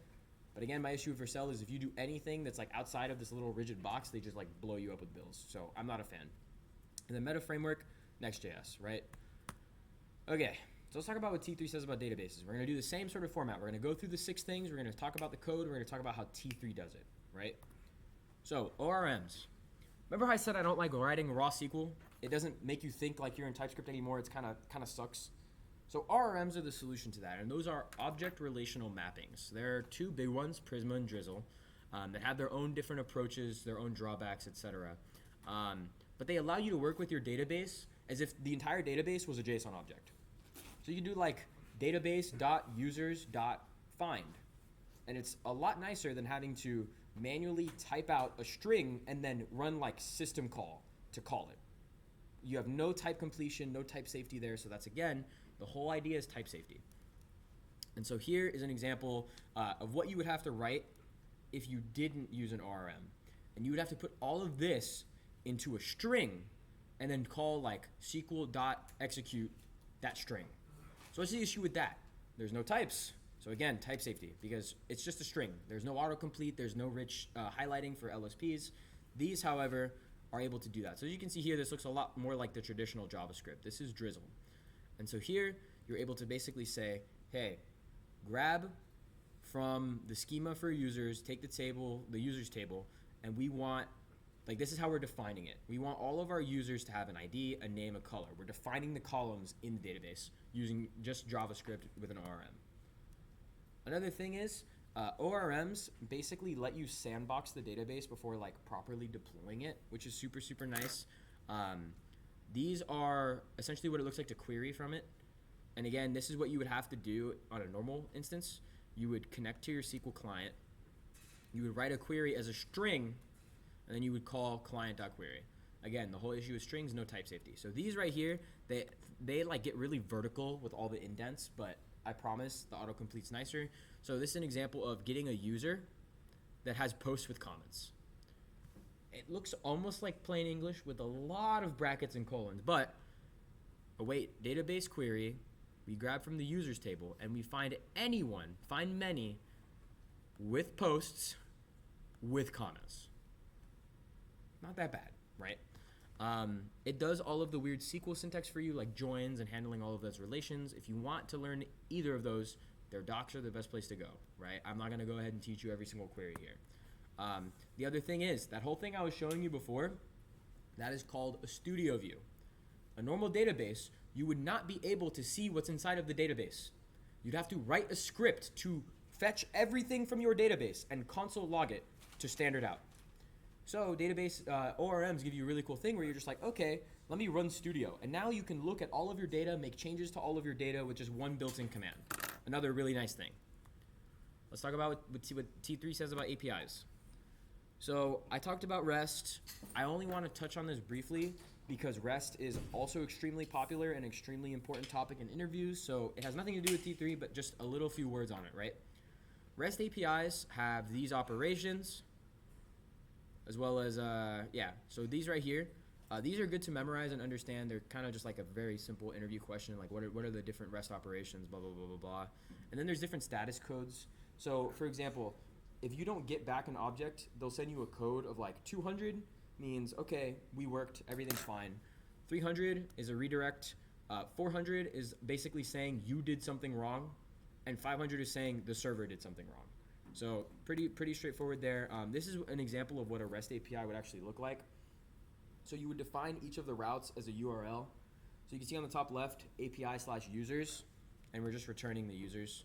A: But again, my issue with Vercel is if you do anything that's like outside of this little rigid box, they just like blow you up with bills. So I'm not a fan. And then meta framework, Next.js, right? Okay, so let's talk about what T3 says about databases. We're gonna do the same sort of format. We're gonna go through the 6 things. We're gonna talk about the code. We're gonna talk about how T3 does it, right? So ORMs. Remember how I said I don't like writing raw SQL? It doesn't make you think like you're in TypeScript anymore. It's kind of sucks. So ORMs are the solution to that, and those are object relational mappings. There are 2 big ones, Prisma and Drizzle, that have their own different approaches, their own drawbacks, etc. But they allow you to work with your database as if the entire database was a JSON object. So you can do like database.users.find, and it's a lot nicer than having to manually type out a string and then run like system call to call it. You have no type completion, no type safety there, so that's again, the whole idea is type safety. And so here is an example of what you would have to write if you didn't use an ORM. And you would have to put all of this into a string and then call like SQL.execute that string. So what's the issue with that? There's no types. So again, type safety, because it's just a string. There's no autocomplete, there's no rich highlighting for LSPs. These, however, are able to do that. So as you can see here, this looks a lot more like the traditional JavaScript. This is Drizzle. And so here, you're able to basically say, hey, grab from the schema for users, take the table, the users table, and we want, like this is how we're defining it. We want all of our users to have an ID, a name, a color. We're defining the columns in the database using just JavaScript with an ORM. Another thing is, ORMs basically let you sandbox the database before like properly deploying it, which is super, super nice. These are essentially what it looks like to query from it. And again, this is what you would have to do on a normal instance. You would connect to your SQL client. You would write a query as a string, and then you would call client.query. Again, the whole issue with strings, no type safety. So these right here, they like get really vertical with all the indents, but I promise the autocomplete's nicer. So this is an example of getting a user that has posts with comments. It looks almost like plain English with a lot of brackets and colons, but await database query, we grab from the users table and we find many with posts with comments. Not that bad, right? It does all of the weird SQL syntax for you, like joins and handling all of those relations. If you want to learn either of those, their docs are the best place to go, right? I'm not gonna go ahead and teach you every single query here. The other thing is, that whole thing I was showing you before, that is called a studio view. A normal database, you would not be able to see what's inside of the database. You'd have to write a script to fetch everything from your database and console log it to standard out. So database ORMs give you a really cool thing where you're just like, okay, let me run Studio. And now you can look at all of your data, make changes to all of your data with just one built-in command. Another really nice thing. Let's talk about what T3 says about APIs. So I talked about REST. I only want to touch on this briefly because REST is also extremely popular and extremely important topic in interviews. So it has nothing to do with T3, but just a little few words on it, right? REST APIs have these operations, as well as, so these right here, these are good to memorize and understand. They're kind of just like a very simple interview question, like what are the different REST operations, blah, blah, blah, blah, blah. And then there's different status codes. So for example, if you don't get back an object, they'll send you a code of like 200 means, okay, we worked, everything's fine. 300 is a redirect. 400 is basically saying you did something wrong. And 500 is saying the server did something wrong. So pretty straightforward there. This is an example of what a REST API would actually look like. So you would define each of the routes as a URL. So you can see on the top left, API/users, and we're just returning the users.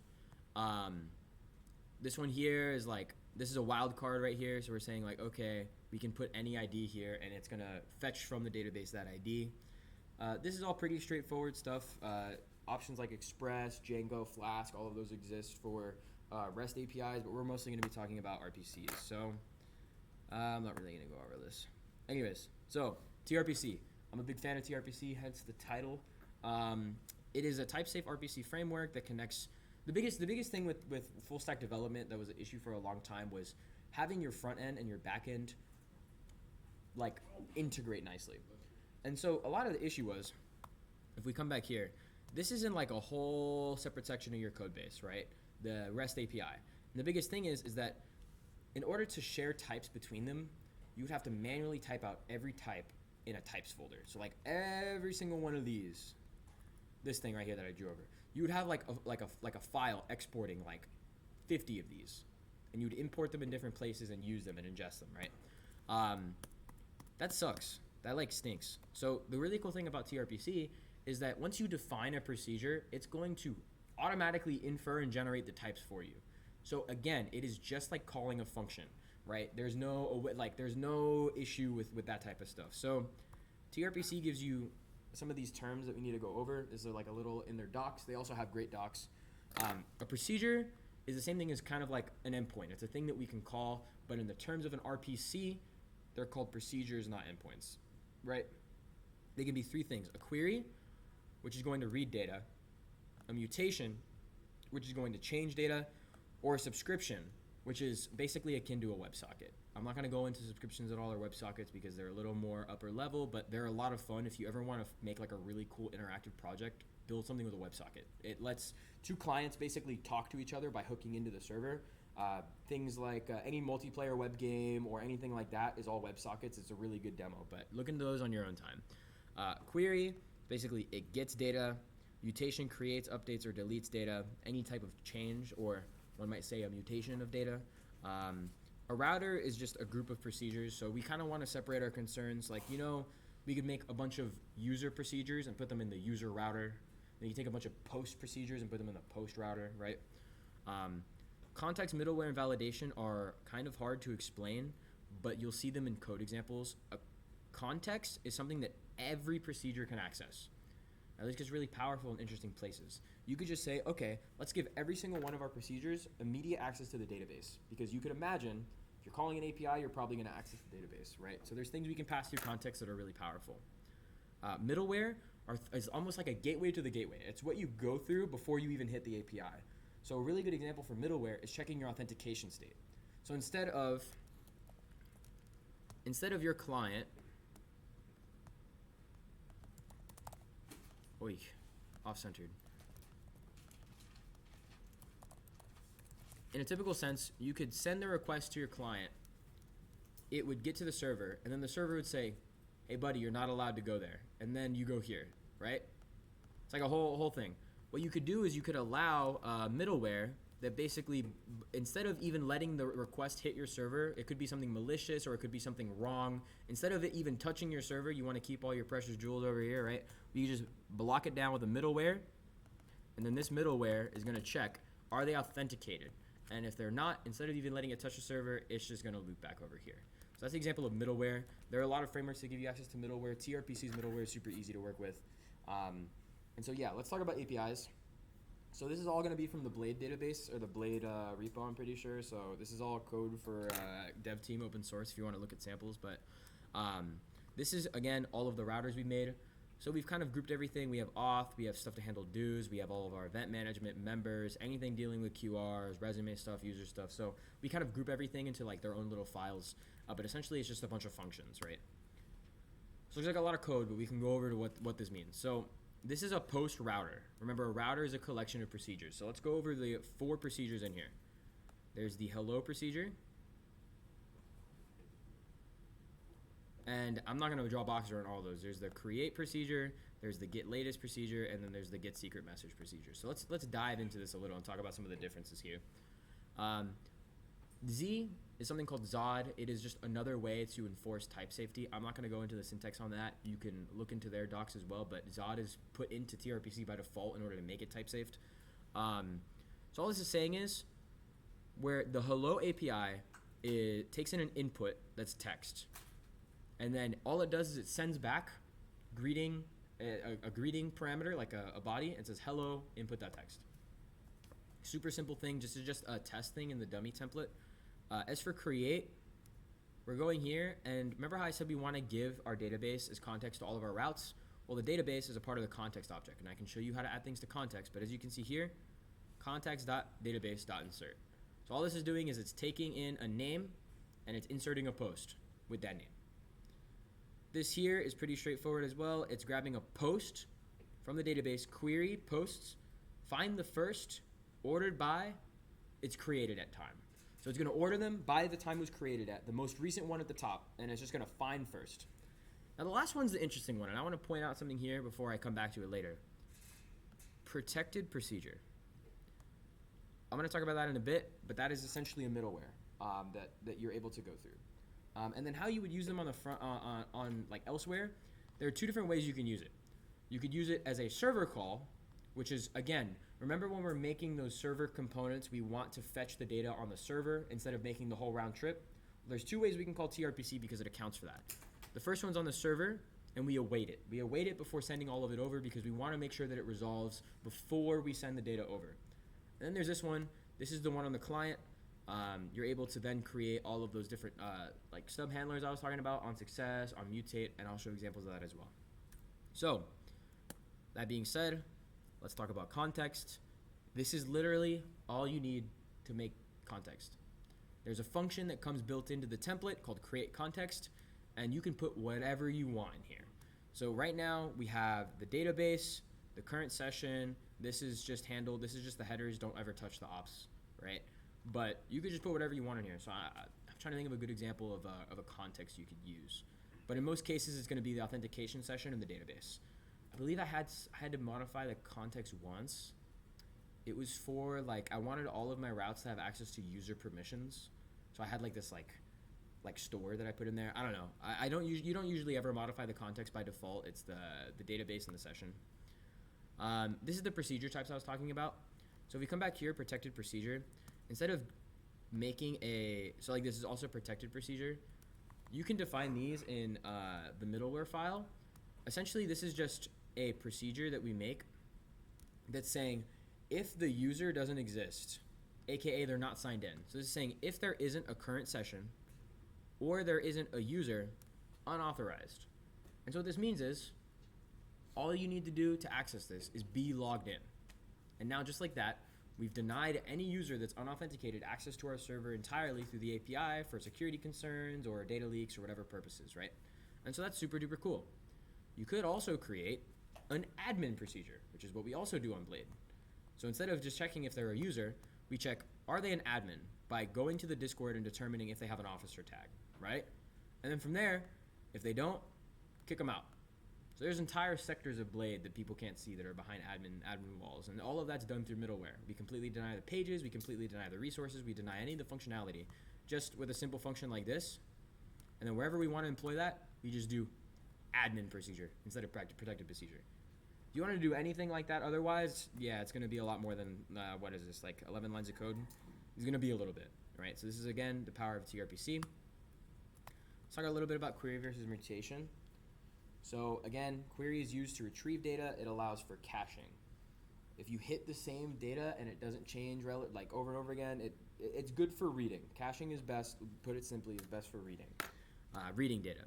A: This one here is like, this is a wildcard right here. So we're saying like, okay, we can put any ID here and it's gonna fetch from the database that ID. This is all pretty straightforward stuff. Options like Express, Django, Flask, all of those exist for REST APIs, but we're mostly gonna be talking about RPCs. So I'm not really gonna go over this. Anyways, so tRPC. I'm a big fan of tRPC, hence the title. It is a type-safe RPC framework that connects. The biggest thing with full stack development that was an issue for a long time was having your front end and your back end like integrate nicely. And so a lot of the issue was, if we come back here, this isn't like a whole separate section of your code base, right? The REST API. And the biggest thing is that in order to share types between them, you would have to manually type out every type in a types folder. So like every single one of these, this thing right here that I drew over, you would have like a file exporting like 50 of these, and you'd import them in different places and use them and ingest them, right? That sucks. That like stinks. So the really cool thing about tRPC is that once you define a procedure, it's going to automatically infer and generate the types for you. So again, it is just like calling a function, right? There's no issue with that type of stuff. So tRPC gives you some of these terms that we need to go over. Is like a little in their docs. They also have great docs. A procedure is the same thing as kind of like an endpoint. It's a thing that we can call, but in the terms of an RPC, they're called procedures, not endpoints, right? They can be three things: a query, which is going to read data, a mutation, which is going to change data, or a subscription, which is basically akin to a WebSocket. I'm not going to go into subscriptions at all or WebSockets because they're a little more upper level, but they're a lot of fun. If you ever want to make like a really cool interactive project, build something with a WebSocket. It lets two clients basically talk to each other by hooking into the server. Things like any multiplayer web game or anything like that is all WebSockets. It's a really good demo, but look into those on your own time. Query, basically it gets data. Mutation creates, updates, or deletes data. Any type of change, or one might say a mutation of data. A router is just a group of procedures, so we kind of want to separate our concerns. Like, we could make a bunch of user procedures and put them in the user router. Then you take a bunch of post procedures and put them in the post router, right? Context, middleware, and validation are kind of hard to explain, but you'll see them in code examples. A context is something that every procedure can access. At least it's really powerful in interesting places. You could just say, okay, let's give every single one of our procedures immediate access to the database. Because you could imagine, if you're calling an API, you're probably going to access the database, right? So there's things we can pass through context that are really powerful. Middleware is almost like a gateway to the gateway. It's what you go through before you even hit the API. So a really good example for middleware is checking your authentication state. So instead of your client, off-centered. In a typical sense, you could send the request to your client, it would get to the server, and then the server would say, hey buddy, you're not allowed to go there. And then you go here, right? It's like a whole thing. What you could do is you could allow middleware that basically, instead of even letting the request hit your server, it could be something malicious or it could be something wrong. Instead of it even touching your server, you want to keep all your precious jewels over here, right? You just block it down with a middleware, and then this middleware is going to check, are they authenticated? And if they're not, instead of even letting it touch the server, it's just going to loop back over here. So that's the example of middleware. There are a lot of frameworks that give you access to middleware. tRPC's middleware is super easy to work with. And so yeah, let's talk about APIs. So this is all going to be from the Blade database, or the Blade repo, I'm pretty sure. So this is all code for dev team, open source, if you want to look at samples. But this is, again, all of the routers we made. So we've kind of grouped everything. We have auth, we have stuff to handle dues, we have all of our event management, members, anything dealing with QRs, resume stuff, user stuff. So we kind of group everything into like their own little files. But essentially it's just a bunch of functions, right? So it looks like a lot of code, but we can go over to what this means. So this is a post router. Remember, a router is a collection of procedures. So let's go over the 4 procedures in here. there's the hello procedure. And I'm not going to draw boxes around all those. There's the create procedure, there's the get latest procedure, and then there's the get secret message procedure. So let's dive into this a little and talk about some of the differences here. Z is something called Zod. It is just another way to enforce type safety. I'm not going to go into the syntax on that. You can look into their docs as well, but Zod is put into TRPC by default in order to make it type safe. So all this is saying is where the hello API takes in an input that's text, and then all it does is it sends back greeting, a greeting parameter like a body, and says hello input.text. Super simple thing. This is just a test thing in the dummy template. As for create, we're going here, and remember how I said we want to give our database as context to all of our routes? Well, the database is a part of the context object, and I can show you how to add things to context, but as you can see here, context.database.insert. So all this is doing is it's taking in a name, and it's inserting a post with that name. This here is pretty straightforward as well. It's grabbing a post from the database, query posts, find the first, ordered by, it's created at time. So it's going to order them by the time it was created at, the most recent one at the top, and it's just going to find first. Now the last one's the interesting one, and I want to point out something here before I come back to it later. Protected procedure. I'm going to talk about that in a bit, but that is essentially a middleware that you're able to go through. And then how you would use them on the front, on like elsewhere, there are two different ways you can use it. You could use it as a server call, which is, again, remember when we're making those server components, we want to fetch the data on the server instead of making the whole round trip? Well, there's two ways we can call TRPC because it accounts for that. The first one's on the server, and we await it. We await it before sending all of it over because we want to make sure that it resolves before we send the data over. And then there's this one. This is the one on the client. You're able to then create all of those different like stub handlers I was talking about on success, on mutate, and I'll show examples of that as well. So, that being said, let's talk about context. This is literally all you need to make context. There's a function that comes built into the template called create context, and you can put whatever you want in here. So right now we have the database, the current session. This is just handled. This is just the headers. Don't ever touch the ops, right? But you could just put whatever you want in here. So I'm trying to think of a good example of a context you could use. But in most cases, it's going to be the authentication session in the database. I believe I had to modify the context once. It was for like I wanted all of my routes to have access to user permissions, so I had like this like store that I put in there. I don't know. You don't usually ever modify the context by default. It's the database and the session. This is the procedure types I was talking about. So if we come back here, protected procedure, instead of making so like this is also protected procedure, you can define these in the middleware file. Essentially, this is just a procedure that we make that's saying if the user doesn't exist, aka they're not signed in. So this is saying if there isn't a current session or there isn't a user, unauthorized. And so what this means is all you need to do to access this is be logged in. And now just like that, we've denied any user that's unauthenticated access to our server entirely through the API for security concerns or data leaks or whatever purposes, right? And so that's super duper cool. You could also create an admin procedure, which is what we also do on Blade. So instead of just checking if they're a user, we check, are they an admin, by going to the Discord and determining if they have an officer tag, right? And then from there, if they don't, kick them out. So there's entire sectors of Blade that people can't see that are behind admin walls, and all of that's done through middleware. We completely deny the pages, we completely deny the resources, we deny any of the functionality, just with a simple function like this. And then wherever we want to employ that, we just do admin procedure instead of protected procedure. If you want to do anything like that otherwise, yeah, it's going to be a lot more than, what is this, like 11 lines of code? It's going to be a little bit, right? So this is, again, the power of TRPC. Let's talk a little bit about query versus mutation. So again, query is used to retrieve data. It allows for caching. If you hit the same data and it doesn't change like over and over again, it's good for reading. Caching is best, put it simply, is best for reading data.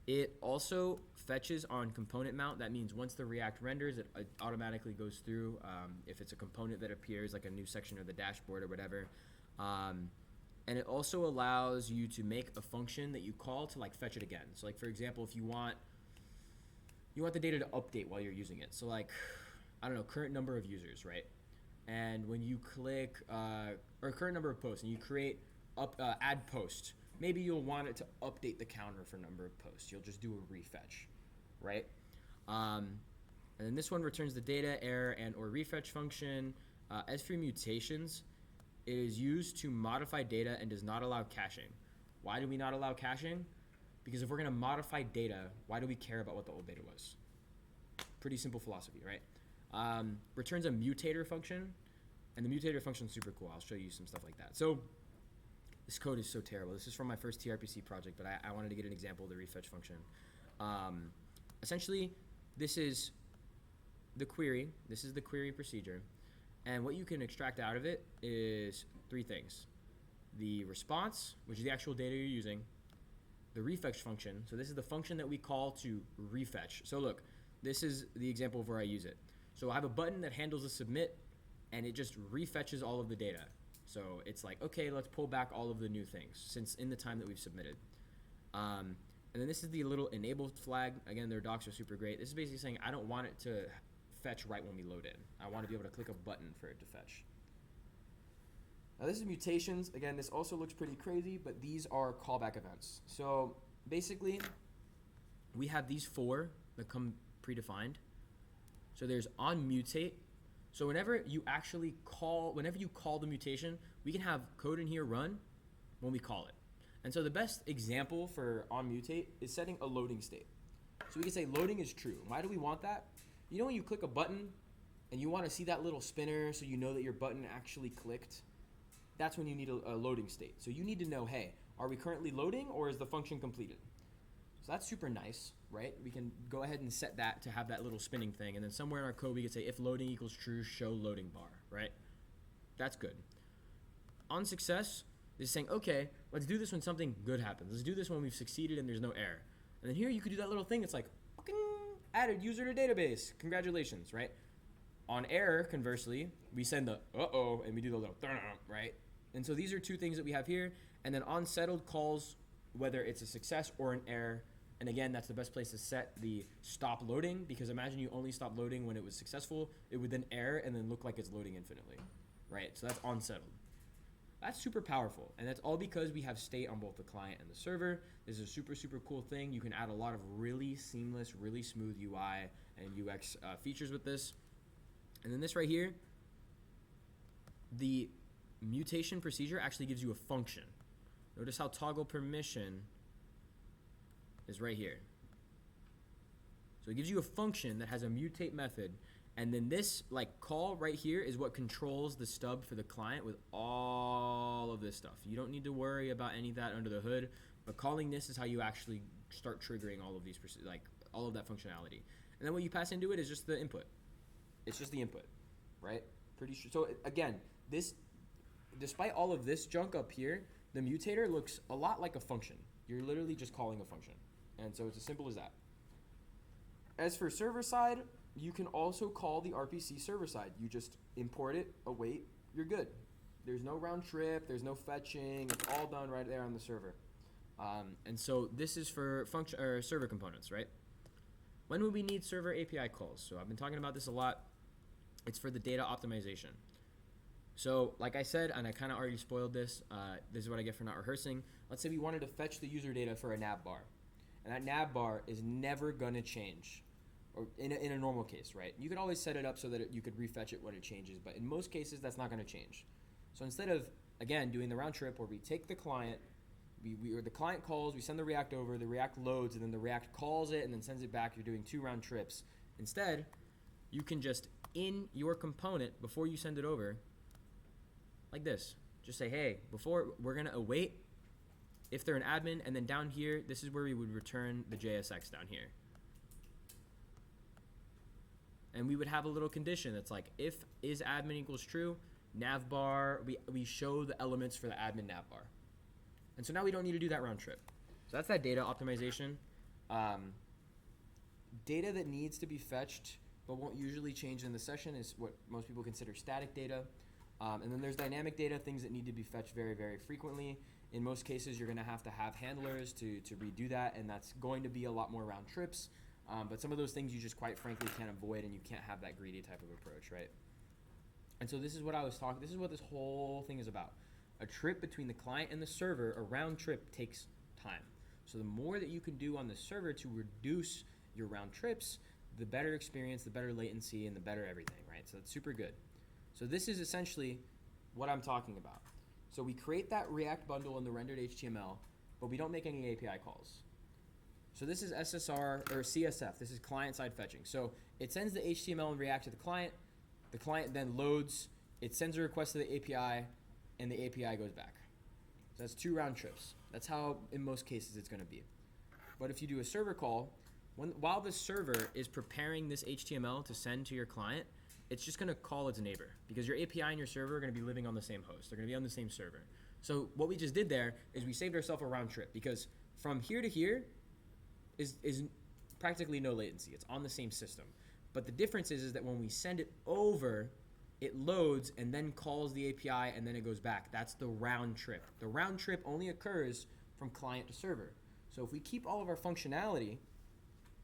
A: It also fetches on component mount. That means once the React renders, it automatically goes through if it's a component that appears like a new section of the dashboard or whatever. And it also allows you to make a function that you call to like fetch it again. So like for example, if you want the data to update while you're using it. So like, I don't know, current number of users, right? and when you click or current number of posts, and you create add post, maybe you'll want it to update the counter for number of posts. You'll just do a refetch, right? And then this one returns the data, error, and or refetch function. As for mutations, it is used to modify data and does not allow caching. Why do we not allow caching? Because if we're going to modify data, why do we care about what the old data was? Pretty simple philosophy, right? Returns a mutator function, and the mutator function is super cool. I'll show you some stuff like that. So this code is so terrible. This is from my first TRPC project, but I wanted to get an example of the refetch function. Essentially, this is the query. This is the query procedure. And what you can extract out of it is three things. The response, which is the actual data you're using. The refetch function. So this is the function that we call to refetch. So look, this is the example of where I use it. So I have a button that handles the submit, and it just refetches all of the data. So it's like, okay, let's pull back all of the new things since in the time that we've submitted. And then this is the little enabled flag. Again, their docs are super great. This is basically saying I don't want it to fetch right when we load in. I want to be able to click a button for it to fetch. Now this is mutations. Again, this also looks pretty crazy, but these are callback events. So basically, we have these four that come predefined. So there's on mutate. So whenever you call the mutation, we can have code in here run when we call it. And so the best example for on mutate is setting a loading state. So we can say loading is true. Why do we want that? You know when you click a button and you want to see that little spinner so you know that your button actually clicked? That's when you need a loading state. So you need to know, hey, are we currently loading or is the function completed? So that's super nice, right? We can go ahead and set that to have that little spinning thing. And then somewhere in our code, we could say if loading equals true, show loading bar, right? That's good. On success, is saying, okay, let's do this when something good happens. Let's do this when we've succeeded and there's no error. And then here you could do that little thing. It's like, added user to database. Congratulations, right? On error, conversely, we send the uh-oh, and we do the little right? And so these are two things that we have here. And then on settled calls, whether it's a success or an error. And again, that's the best place to set the stop loading, because imagine you only stop loading when it was successful. It would then error and then look like it's loading infinitely, right? So that's on settled. That's super powerful, and that's all because we have state on both the client and the server. This is a super, super cool thing. You can add a lot of really seamless, really smooth UI and UX features with this. And then this right here, the mutation procedure actually gives you a function. Notice how toggle permission is right here. So it gives you a function that has a mutate method. And then this call right here is what controls the stub for the client with all of this stuff. You don't need to worry about any of that under the hood, but calling this is how you actually start triggering all of these, all of that functionality. And then what you pass into it is just the input. It's just the input, right? Pretty sure. So again, this, despite all of this junk up here, the mutator looks a lot like a function. You're literally just calling a function. And so it's as simple as that. As for server side, you can also call the RPC server side. You just import it, await, you're good. There's no round trip, there's no fetching, it's all done right there on the server. And so this is for function or server components, right? When would we need server API calls? So I've been talking about this a lot. It's for the data optimization. So like I said, and I kind of already spoiled this, this is what I get for not rehearsing. Let's say we wanted to fetch the user data for a nav bar. And that nav bar is never gonna change. Or in a normal case, right? You could always set it up so that you could refetch it when it changes, but in most cases, that's not going to change. So instead of, again, doing the round trip where we take the client, or the client calls, we send the React over, the React loads, and then the React calls it and then sends it back, you're doing 2 round trips. Instead, you can just, in your component, before you send it over, like this, just say, hey, before, we're going to await if they're an admin, and then down here, this is where we would return the JSX down here. And we would have a little condition that's like, if is admin equals true, navbar, we show the elements for the admin navbar. And so now we don't need to do that round trip. So that's that data optimization. Data that needs to be fetched but won't usually change in the session is what most people consider static data. And then there's dynamic data, things that need to be fetched very, very frequently. In most cases, you're going to have handlers to redo that, and that's going to be a lot more round trips. But some of those things you just quite frankly can't avoid, and you can't have that greedy type of approach, right? And so this is what I was talking, this is what this whole thing is about. A trip between the client and the server, a round trip, takes time. So the more that you can do on the server to reduce your round trips, the better experience, the better latency, and the better everything, right? So that's super good. So this is essentially what I'm talking about. So we create that React bundle in the rendered HTML, but we don't make any API calls. So this is SSR or CSF. This is client-side fetching. So it sends the HTML and React to the client. The client then loads. It sends a request to the API, and the API goes back. So that's 2 round trips. That's how, in most cases, it's going to be. But if you do a server call, while the server is preparing this HTML to send to your client, it's just going to call its neighbor because your API and your server are going to be living on the same host. They're going to be on the same server. So what we just did there is we saved ourselves a round trip because from here to here is practically no latency. It's on the same system. But the difference is that when we send it over, it loads and then calls the API and then it goes back. That's the round trip. The round trip only occurs from client to server. So if we keep all of our functionality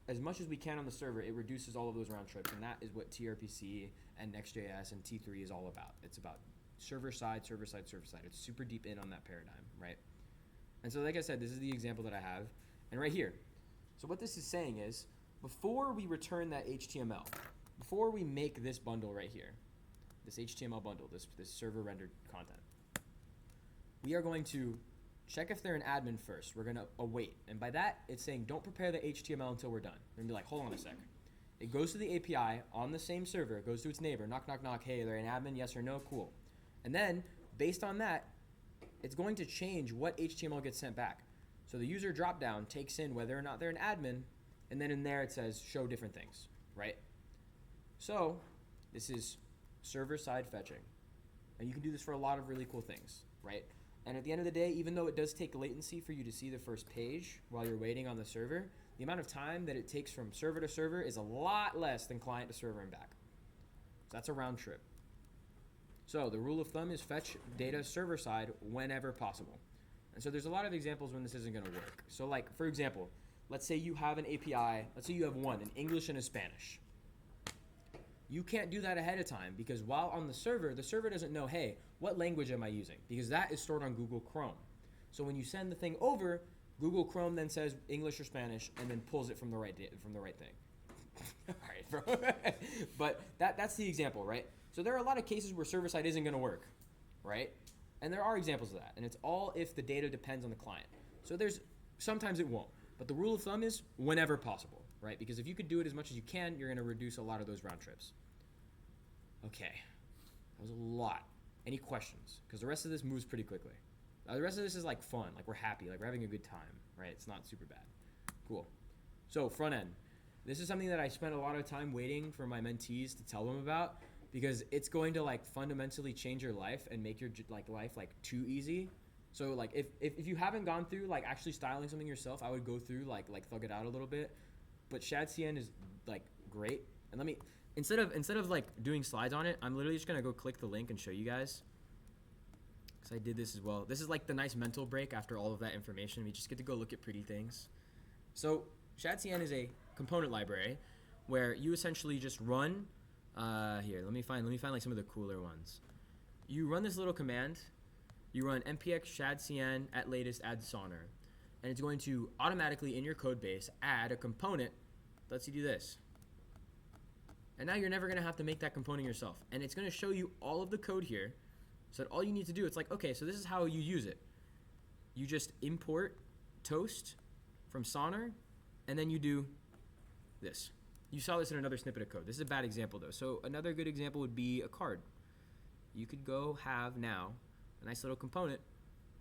A: as much as we can on the server, it reduces all of those round trips, and that is what TRPC and Next.js and T3 is all about. It's about server side, server side, server side. It's super deep in on that paradigm, right? And so like I said, this is the example that I have, and right here. So what this is saying is, before we return that HTML, before we make this bundle right here, this HTML bundle, this server rendered content, we are going to check if they're an admin first. We're going to await. And by that, it's saying don't prepare the HTML until we're done. We're going to be like, hold on a sec. It goes to the API on the same server. It goes to its neighbor. Knock, knock, knock. Hey, they're an admin? Yes or no? Cool. And then, based on that, it's going to change what HTML gets sent back. So the user dropdown takes in whether or not they're an admin, and then in there it says show different things, right? So this is server-side fetching. And you can do this for a lot of really cool things, right? And at the end of the day, even though it does take latency for you to see the first page while you're waiting on the server, the amount of time that it takes from server to server is a lot less than client to server and back. So that's a round trip. So the rule of thumb is fetch data server side whenever possible. And so there's a lot of examples when this isn't going to work. So like, for example, let's say you have an API, let's say you have one, an English and a Spanish. You can't do that ahead of time because while on the server doesn't know, hey, what language am I using? Because that is stored on Google Chrome. So when you send the thing over, Google Chrome then says English or Spanish and then pulls it from the right thing. All right, bro. But that's the example, right? So there are a lot of cases where server-side isn't going to work, right? And there are examples of that. And it's all if the data depends on the client. So sometimes it won't. But the rule of thumb is whenever possible, right? Because if you could do it as much as you can, you're going to reduce a lot of those round trips. Okay, that was a lot. Any questions? Because the rest of this moves pretty quickly. The rest of this is like fun, like we're happy, like we're having a good time, right? It's not super bad. Cool. So front end. This is something that I spent a lot of time waiting for my mentees to tell them about because it's going to like fundamentally change your life and make your life like too easy. So like if you haven't gone through like actually styling something yourself, I would go through like thug it out a little bit. But ShadCN is like great. And let me instead of like doing slides on it, I'm literally just gonna go click the link and show you guys. Because I did this as well. This is like the nice mental break after all of that information. We just get to go look at pretty things. So ShadCN is a component library where you essentially just run. Here, let me find like some of the cooler ones. You run this little command. You run npx shadcn at latest add sonar, and it's going to automatically in your code base add a component that lets you do this. And now you're never going to have to make that component yourself. And it's going to show you all of the code here. So that all you need to do, it's like, okay, so this is how you use it. You just import toast from Sonar, and then you do this. You saw this in another snippet of code. This is a bad example, though. So another good example would be a card. You could go have now a nice little component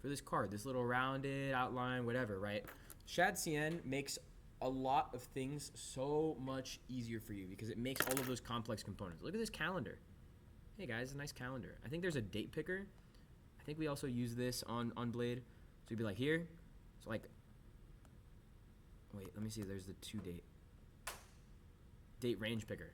A: for this card, this little rounded outline, whatever, right? ShadCN makes a lot of things so much easier for you because it makes all of those complex components. Look at this calendar. Hey guys, a nice calendar. I think there's a date picker. I think we also use this on Blade. So you'd be like here. So like, wait, let me see. There's the date range picker.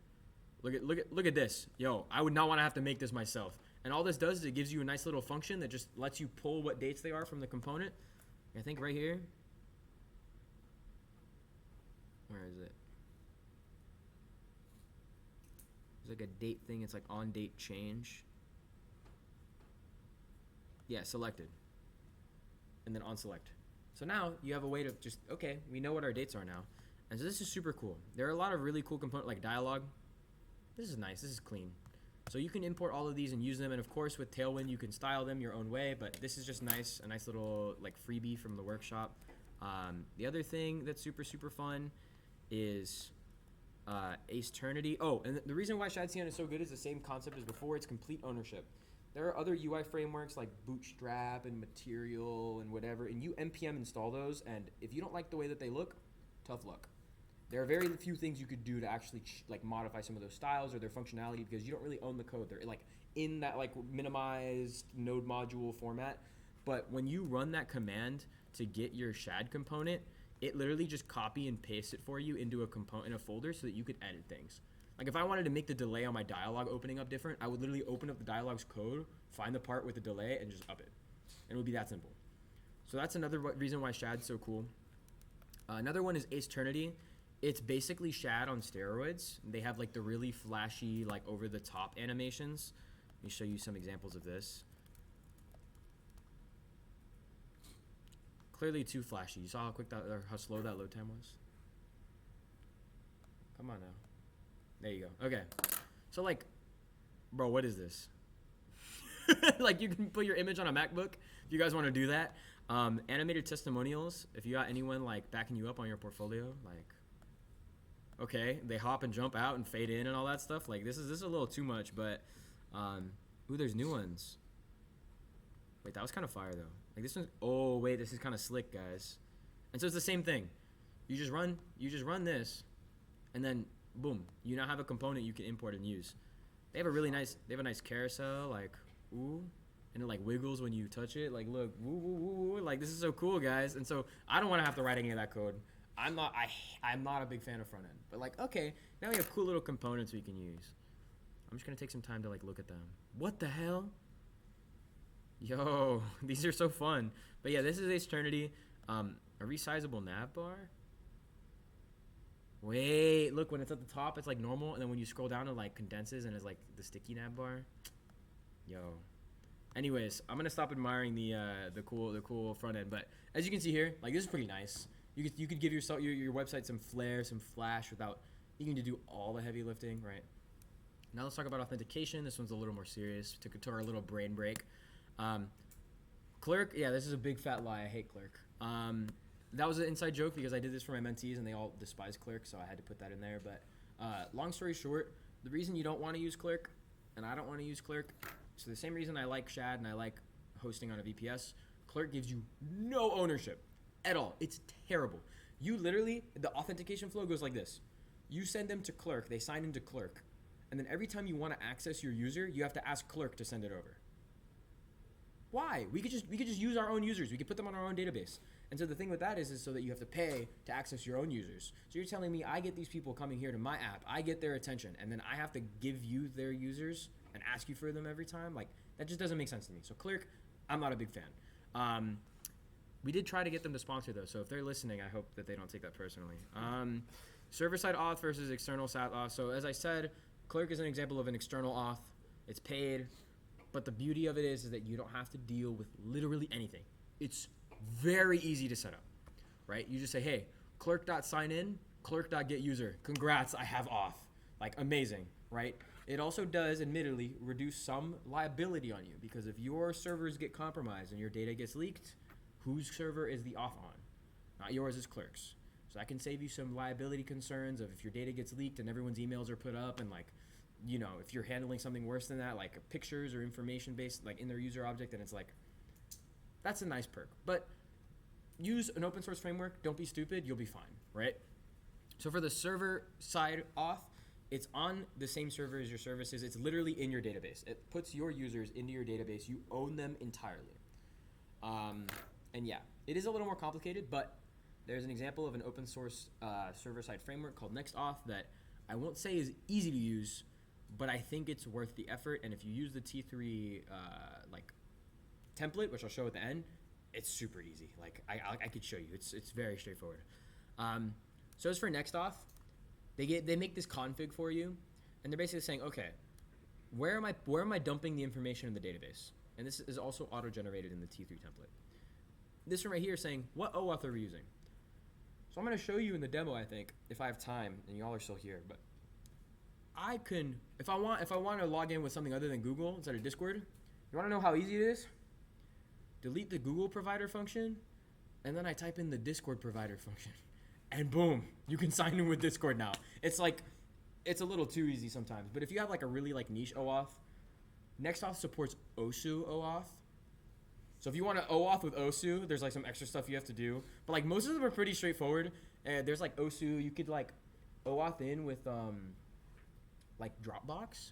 A: Look at this. Yo, I would not want to have to make this myself. And all this does is it gives you a nice little function that just lets you pull what dates they are from the component. I think right here. Where is it? There's like a date thing. It's like on date change. Yeah, selected. And then on select. So now you have a way to just, okay, we know what our dates are now. And so this is super cool. There are a lot of really cool components like dialogue. This is nice. This is clean. So you can import all of these and use them. And of course, with Tailwind, you can style them your own way. But this is just nice, a nice little like freebie from the workshop. The other thing that's super, super fun is Ace Ternity. Oh, and the reason why ShadCN is so good is the same concept as before. It's complete ownership. There are other UI frameworks like Bootstrap and Material and whatever, and you npm install those, and if you don't like the way that they look, tough luck. There are very few things you could do to actually like modify some of those styles or their functionality because you don't really own the code. They're like in that like minimized node module format. But when you run that command to get your shad component, it literally just copy and paste it for you into a component in a folder so that you could edit things. Like if I wanted to make the delay on my dialogue opening up different, I would literally open up the dialogue's code, find the part with the delay, and just up it. And it would be that simple. So that's another reason why Shad's so cool. Another one is Ace Ternity. It's basically Shad on steroids. They have like the really flashy, like over the top animations. Let me show you some examples of this. Clearly too flashy. You saw how quick that, or how slow that load time was? Come on now. There you go. Okay. So like, bro, what is this? Like you can put your image on a MacBook if you guys want to do that. Animated testimonials. If you got anyone like backing you up on your portfolio, like, okay, they hop and jump out and fade in and all that stuff. Like this is a little too much, but ooh, there's new ones. Wait, that was kind of fire though. Like this one's, oh wait, this is kind of slick, guys. And so it's the same thing. You just run this, and then boom, you now have a component you can import and use. They have a nice carousel, like ooh, and it like wiggles when you touch it. Like look, woo woo woo woo. Like this is so cool, guys. And so I don't want to have to write any of that code. I'm not a big fan of front end, but like okay, now we have cool little components we can use. I'm just gonna take some time to like look at them. What the hell? Yo, these are so fun. But yeah, this is Ace Ternity. A resizable nav bar. Wait, look, when it's at the top, it's like normal, and then when you scroll down, it like condenses and it's like the sticky nav bar. Yo. Anyways, I'm gonna stop admiring the cool front end, but as you can see here, like this is pretty nice. You could give yourself your website some flair, some flash without needing to do all the heavy lifting, right? Now let's talk about authentication. This one's a little more serious. Took it to our little brain break. Clerk, yeah, this is a big fat lie. I hate Clerk. That was an inside joke because I did this for my mentees and they all despise Clerk, so I had to put that in there. But long story short, the reason you don't want to use Clerk, and I don't want to use Clerk, so the same reason I like Shad and I like hosting on a VPS, Clerk gives you no ownership at all. It's terrible. You literally, the authentication flow goes like this. You send them to Clerk, they sign into Clerk, and then every time you want to access your user, you have to ask Clerk to send it over. Why? We could just use our own users. We could put them on our own database. And so the thing with that is so that you have to pay to access your own users. So you're telling me I get these people coming here to my app, I get their attention, and then I have to give you their users and ask you for them every time? Like, that just doesn't make sense to me. So Clerk, I'm not a big fan. We did try to get them to sponsor though, so if they're listening, I hope that they don't take that personally. Server-side auth versus external SAT auth. So as I said, Clerk is an example of an external auth. It's paid. But the beauty of it is that you don't have to deal with literally anything. It's very easy to set up, right? You just say, hey, clerk.signin, clerk.getUser. Congrats, I have auth. Like, amazing, right? It also does, admittedly, reduce some liability on you because if your servers get compromised and your data gets leaked, whose server is the auth on? Not yours, it's Clerk's. So that can save you some liability concerns of if your data gets leaked and everyone's emails are put up and like, you know, if you're handling something worse than that, like pictures or information based, like in their user object, then it's like, that's a nice perk. But use an open source framework. Don't be stupid. You'll be fine, right? So for the server side auth, it's on the same server as your services. It's literally in your database. It puts your users into your database. You own them entirely. And yeah, it is a little more complicated, but there's an example of an open source server side framework called NextAuth that I won't say is easy to use, but I think it's worth the effort. And if you use the T3 like template, which I'll show at the end, it's super easy. Like I could show you. It's very straightforward. So as for NextAuth, they make this config for you, and they're basically saying, okay, where am I dumping the information in the database? And this is also auto-generated in the T3 template. This one right here is saying, what OAuth are we using? So I'm going to show you in the demo, I think, if I have time, and y'all are still here. But I can, if I want to log in with something other than Google instead of Discord, you want to know how easy it is? Delete the Google provider function, and then I type in the Discord provider function. And boom, you can sign in with Discord now. It's like, it's a little too easy sometimes. But if you have like a really like niche OAuth, NextAuth supports OSU OAuth. So if you want to OAuth with OSU, there's like some extra stuff you have to do. But like most of them are pretty straightforward. There's like OSU, you could like OAuth in with like Dropbox.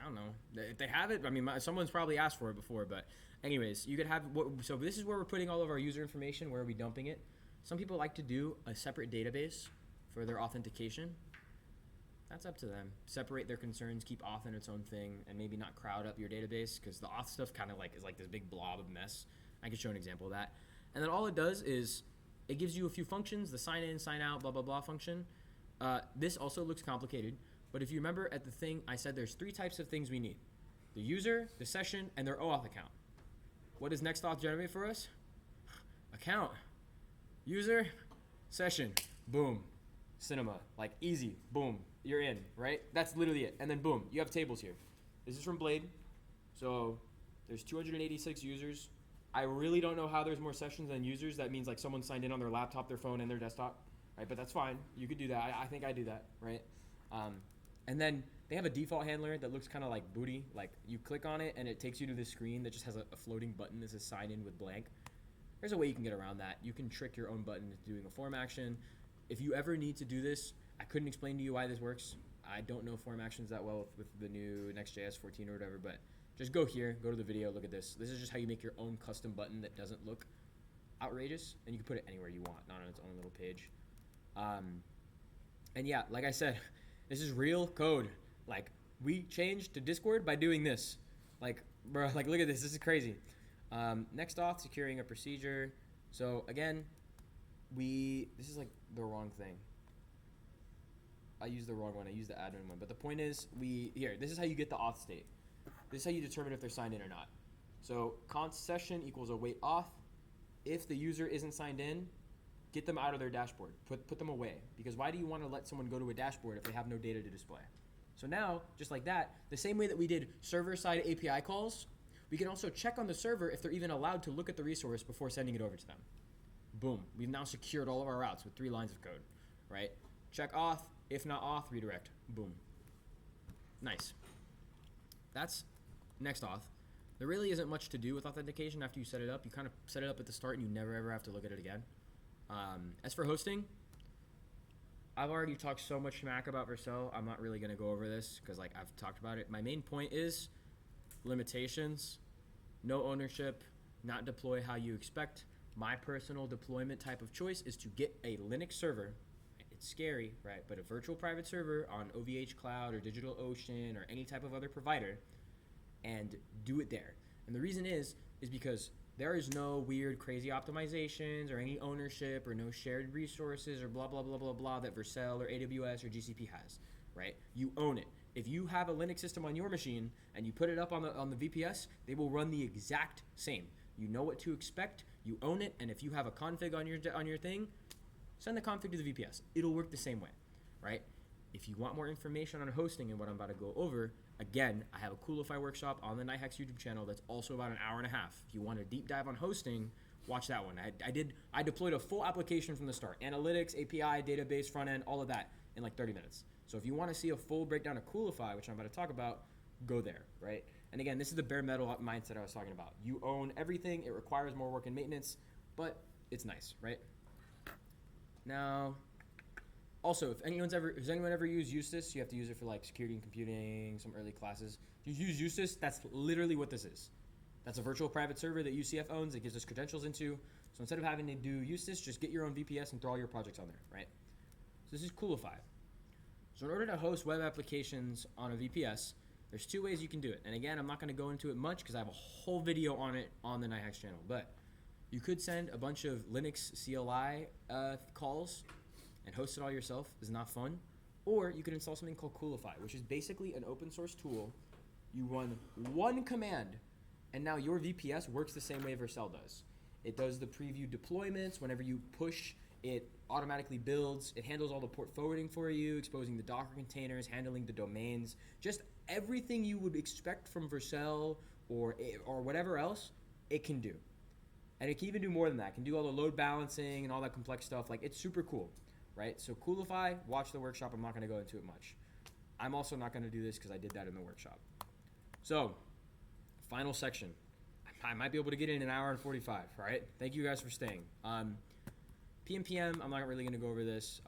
A: I don't know. If they have it, I mean, someone's probably asked for it before. But anyways, you could have, so this is where we're putting all of our user information. Where are we dumping it? Some people like to do a separate database for their authentication. That's up to them. Separate their concerns, keep auth in its own thing, and maybe not crowd up your database, because the auth stuff kind of like is like this big blob of mess. I can show an example of that. And then all it does is it gives you a few functions, the sign in, sign out, blah, blah, blah function. This also looks complicated, but if you remember at the thing, I said there's 3 types of things we need. The user, the session, and their OAuth account. What does NextAuth generate for us? Account, user, session, boom. Cinema, like easy, boom, you're in, right? That's literally it. And then boom, you have tables here. This is from Blade. So there's 286 users. I really don't know how there's more sessions than users. That means like someone signed in on their laptop, their phone, and their desktop, right? But that's fine. You could do that. I think I do that, right? And then they have a default handler that looks kind of like booty. Like you click on it and it takes you to this screen that just has a floating button that says sign in with blank. There's a way you can get around that. You can trick your own button into doing a form action. If you ever need to do this, I couldn't explain to you why this works. I don't know form actions that well with the new Next.js 14 or whatever, but just go here, go to the video, look at this. This is just how you make your own custom button that doesn't look outrageous, and you can put it anywhere you want, not on its own little page. And yeah, like I said, this is real code. Like, we changed to Discord by doing this. Like, bro, like look at this. This is crazy. NextAuth, securing a procedure. So again, this is like the wrong thing. I used the wrong one. I used the admin one. But the point is, this is how you get the auth state. This is how you determine if they're signed in or not. So const session equals await auth. If the user isn't signed in, get them out of their dashboard. Put them away. Because why do you want to let someone go to a dashboard if they have no data to display? So now, just like that, the same way that we did server-side API calls, we can also check on the server if they're even allowed to look at the resource before sending it over to them. Boom. We've now secured all of our routes with 3 lines of code, right? Check auth. If not auth, redirect. Boom. Nice. That's NextAuth. There really isn't much to do with authentication after you set it up. You kind of set it up at the start and you never ever have to look at it again. As for hosting, I've already talked so much smack about Vercel. I'm not really going to go over this because like I've talked about it. My main point is limitations, no ownership, not deploy how you expect. My personal deployment type of choice is to get a Linux server. It's scary, right? But a virtual private server on OVH Cloud or DigitalOcean or any type of other provider and do it there. And the reason is because there is no weird crazy optimizations or any ownership or no shared resources or blah, blah, blah, blah, blah that Vercel or AWS or GCP has, right? You own it. If you have a Linux system on your machine and you put it up on the VPS, they will run the exact same. You know what to expect. You own it, and if you have a config on your thing, send the config to the VPS. It'll work the same way, right? If you want more information on hosting and what I'm about to go over, again, I have a Coolify workshop on the NightHacks YouTube channel that's also about an hour and a half. If you want a deep dive on hosting, watch that one. I deployed a full application from the start. Analytics, API, database, front end, all of that in like 30 minutes. So if you want to see a full breakdown of Coolify, which I'm about to talk about, go there, right? And again, this is the bare metal mindset I was talking about. You own everything. It requires more work and maintenance, but it's nice, right? Now, also, has anyone ever used Eustace? You have to use it for like security and computing, some early classes. If you use Eustace, that's literally what this is. That's a virtual private server that UCF owns. It gives us credentials into. So instead of having to do Eustace, just get your own VPS and throw all your projects on there, right? So this is Coolify. So in order to host web applications on a VPS, there's 2 ways you can do it. And again, I'm not going to go into it much because I have a whole video on it on the NightHacks channel. But you could send a bunch of Linux CLI calls and host it all yourself. Is not fun. Or you could install something called Coolify, which is basically an open source tool. You run one command, And now your VPS works the same way Vercel does. It does the preview deployments. Whenever you push, it automatically builds. It handles all the port forwarding for you, exposing the Docker containers, handling the domains, just everything you would expect from Vercel or whatever else, it can do. And it can even do more than that. It can do all the load balancing and all that complex stuff. Like, it's super cool, right? So Coolify, watch the workshop. I'm not going to go into it much. I'm also not going to do this because I did that in the workshop. So, final section. I might be able to get in an hour and 45, all right? Thank you guys for staying. PNPM, I'm not really going to go over this.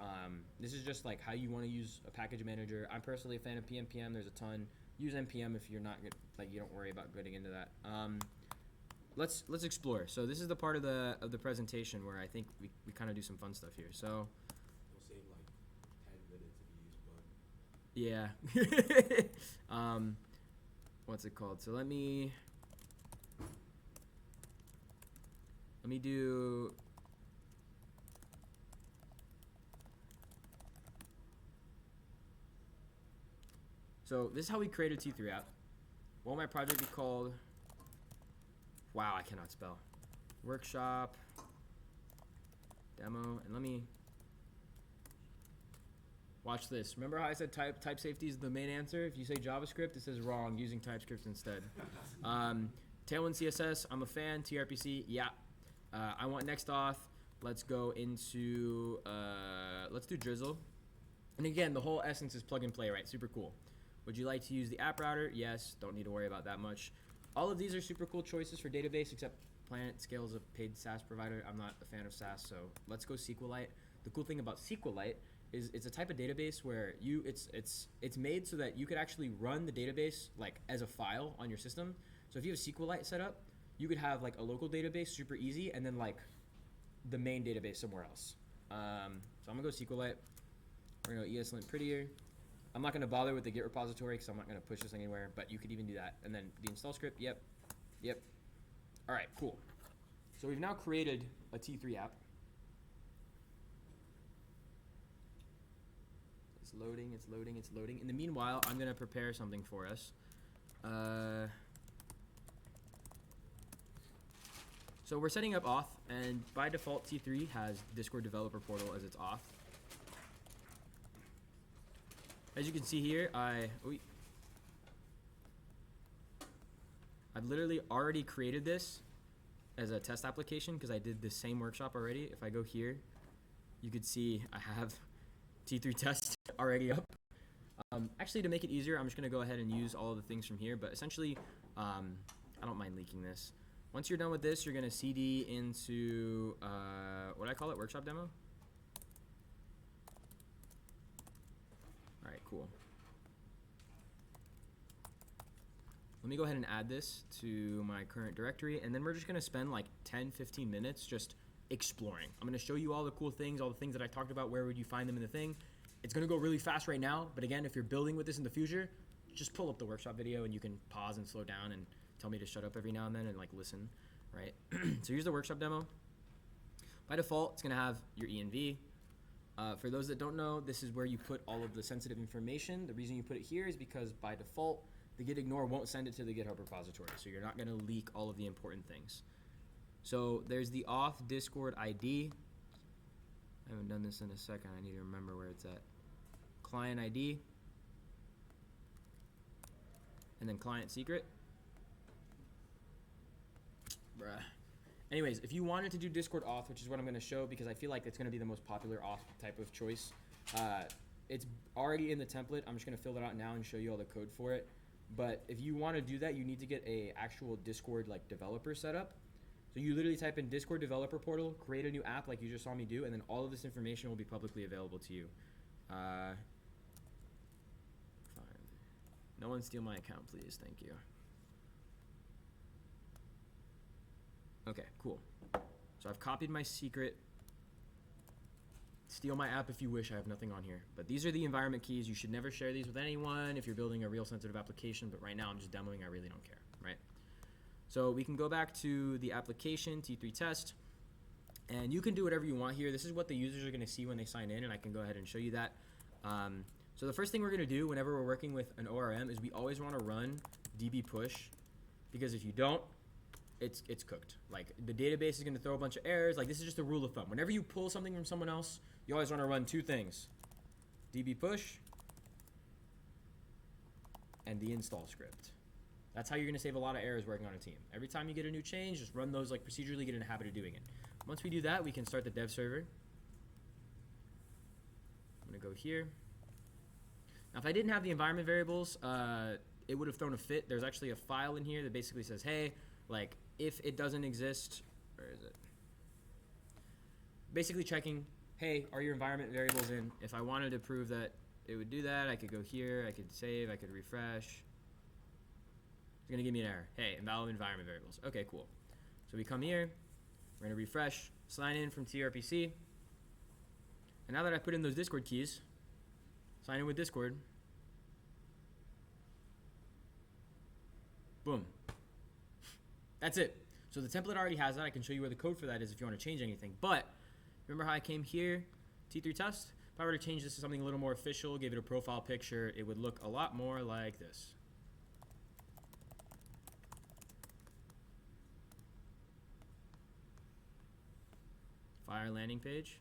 A: This is just like how you want to use a package manager. I'm personally a fan of PNPM. There's a ton. Use NPM if you're not like you don't worry about getting into that. Let's explore. So this is the part of the presentation where I think we kind of do some fun stuff here. So
C: You'll save like 10 minutes if you use Bug.
A: yeah. What's it called? So let me do. So this is how we create a T3 app. What will my project be called? Wow, I cannot spell. Workshop, demo, and let me watch this. Remember how I said type safety is the main answer? If you say JavaScript, it says wrong, using TypeScript instead. Tailwind CSS, I'm a fan. TRPC, yeah. I want next auth. Let's go into, let's do Drizzle. And again, the whole essence is plug and play, right? Super cool. Would you like to use the app router? Yes, don't need to worry about that much. All of these are super cool choices for database, except Planet Scale is a paid SaaS provider. I'm not a fan of SaaS, so let's go SQLite. The cool thing about SQLite is it's a type of database where it's made so that you could actually run the database like as a file on your system. So if you have SQLite set up, you could have like a local database super easy, and then like the main database somewhere else. So I'm gonna go SQLite. We're gonna go ESLint prettier. I'm not gonna bother with the Git repository because I'm not gonna push this anywhere, but you could even do that. And then the install script, yep. All right, cool. So we've now created a T3 app. It's loading. In the meanwhile, I'm gonna prepare something for us. So we're setting up auth, and by default, T3 has Discord Developer Portal as its auth. As you can see here, I've literally already created this as a test application because I did the same workshop already. If I go here, you could see I have T3 test already up. Actually, to make it easier, I'm just going to go ahead and use all of the things from here. But essentially, I don't mind leaking this. Once you're done with this, you're going to CD into, what do I call it? Workshop demo? All right, cool. Let me go ahead and add this to my current directory, and then we're just going to spend like 10-15 minutes just exploring. I'm going to show you all the cool things, all the things that I talked about. Where would you find them in the thing? It's going to go really fast right now, but again, if you're building with this in the future, just pull up the workshop video and you can pause and slow down and tell me to shut up every now and then and like listen, right? So here's the workshop demo. By default, it's going to have your env. For those that don't know, this is where you put all of the sensitive information. The reason you put it here is because by default, the git ignore won't send it to the GitHub repository, so you're not going to leak all of the important things. So there's the auth Discord ID. I haven't done this in a second. I need to remember where it's at. Client ID. And then client secret. Bruh. Anyways, if you wanted to do Discord auth, which is what I'm going to show because I feel like it's going to be the most popular auth type of choice, it's already in the template. I'm just going to fill it out now and show you all the code for it. But if you want to do that, you need to get a actual Discord like developer setup. So you literally type in Discord developer portal, create a new app like you just saw me do, and then all of this information will be publicly available to you. Fine. No one steal my account, please. Thank you. Okay, cool. So I've copied my secret. Steal my app if you wish. I have nothing on here. But these are the environment keys. You should never share these with anyone if you're building a real sensitive application. But right now I'm just demoing. I really don't care, right? So we can go back to the application, T3 test. And you can do whatever you want here. This is what the users are going to see when they sign in. And I can go ahead and show you that. So the first thing we're going to do whenever we're working with an ORM is we always want to run db push. Because if you don't, it's cooked. Like the database is going to throw a bunch of errors. Like this is just a rule of thumb. Whenever you pull something from someone else, you always want to run two things: db push and the install script. That's how you're going to save a lot of errors working on a team. Every time you get a new change, just run those like procedurally, get in a habit of doing it. Once we do that, we can start the dev server. I'm going to go here. Now, if I didn't have the environment variables, it would have thrown a fit. There's actually a file in here that basically says, hey, like if it doesn't exist, where is it? Basically checking, hey, are your environment variables in? If I wanted to prove that it would do that, I could go here, I could save, I could refresh. It's gonna give me an error. Hey, invalid environment variables. Okay, cool. So we come here, we're gonna refresh, sign in from TRPC. And now that I put in those Discord keys, sign in with Discord. Boom. That's it. So the template already has that. I can show you where the code for that is if you want to change anything. But remember how I came here, T3 test? If I were to change this to something a little more official, give it a profile picture, it would look a lot more like this. Fire landing page.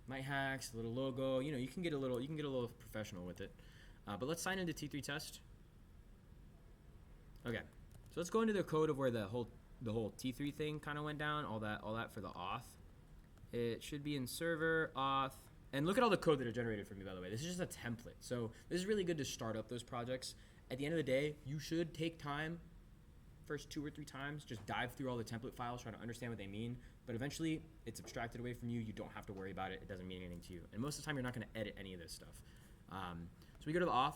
A: My hacks, a little logo. You know, you can get a little professional with it. But let's sign into T3 test. Okay, so let's go into the code of where the whole T3 thing kind of went down. All that for the auth. It should be in server auth. And look at all the code that it generated for me, by the way. This is just a template. So this is really good to start up those projects. At the end of the day, you should take time, first 2 or 3 times, just dive through all the template files, try to understand what they mean. But eventually, it's abstracted away from you. You don't have to worry about it. It doesn't mean anything to you. And most of the time, you're not going to edit any of this stuff. So we go to the auth,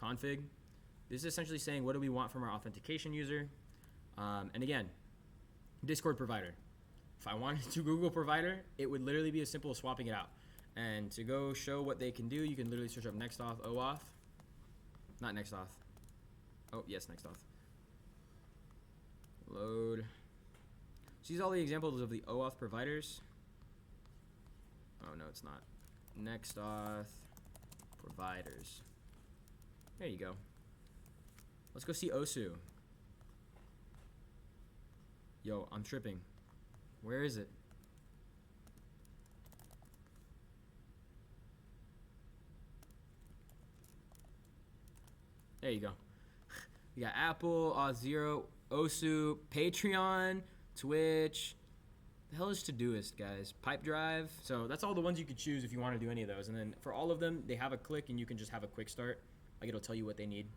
A: config. This is essentially saying, what do we want from our authentication user? And again, Discord provider. If I wanted to Google provider, it would literally be as simple as swapping it out. And to go show what they can do, you can literally search up nextauth, OAuth. Not nextauth. Oh, yes, nextauth. Load. So these are all the examples of the OAuth providers. Oh, no, it's not. Nextauth providers. There you go. Let's go see OSU. Yo, I'm tripping. Where is it? There you go. We got Apple, Auth0, OSU, Patreon, Twitch. The hell is Todoist, guys? Pipedrive. So that's all the ones you could choose if you want to do any of those. And then for all of them, they have a click and you can just have a quick start. Like it'll tell you what they need.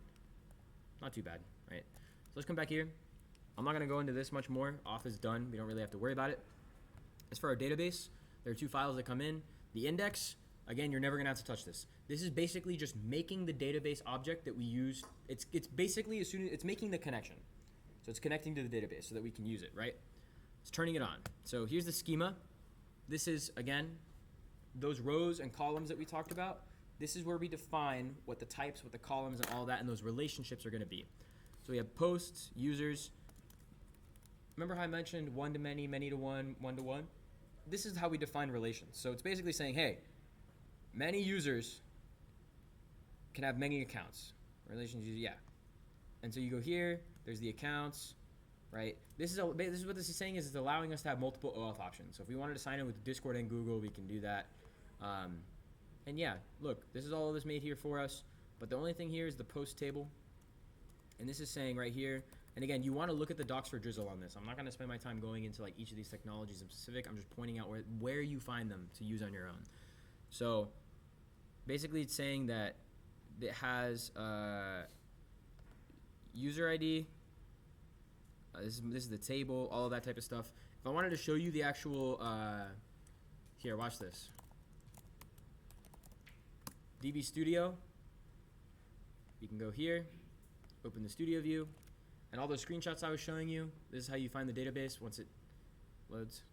A: Not too bad, right? So let's come back here. I'm not going to go into this much more. Auth is done. We don't really have to worry about it. As for our database, there are 2 files that come in. The index, again, you're never going to have to touch this. This is basically just making the database object that we use. It's basically as soon as it's making the connection. So it's connecting to the database so that we can use it, right? It's turning it on. So here's the schema. This is, again, those rows and columns that we talked about. This is where we define what the types, what the columns, and all that, and those relationships are going to be. So we have posts, users. Remember how I mentioned one to many, many to one, one to one? This is how we define relations. So it's basically saying, hey, many users can have many accounts. Relations, yeah. And so you go here, there's the accounts, right? This is what this is saying is it's allowing us to have multiple OAuth options. So if we wanted to sign in with Discord and Google, we can do that. And yeah, look, this is all of this made here for us. But the only thing here is the post table. And this is saying right here, and again, you want to look at the docs for drizzle on this. I'm not going to spend my time going into like each of these technologies in specific. I'm just pointing out where you find them to use on your own. So basically it's saying that it has user ID. This is the table, all of that type of stuff. If I wanted to show you the actual, here, watch this. DB Studio. You can go here, open the studio view, and all those screenshots I was showing you, this is how you find the database once it loads.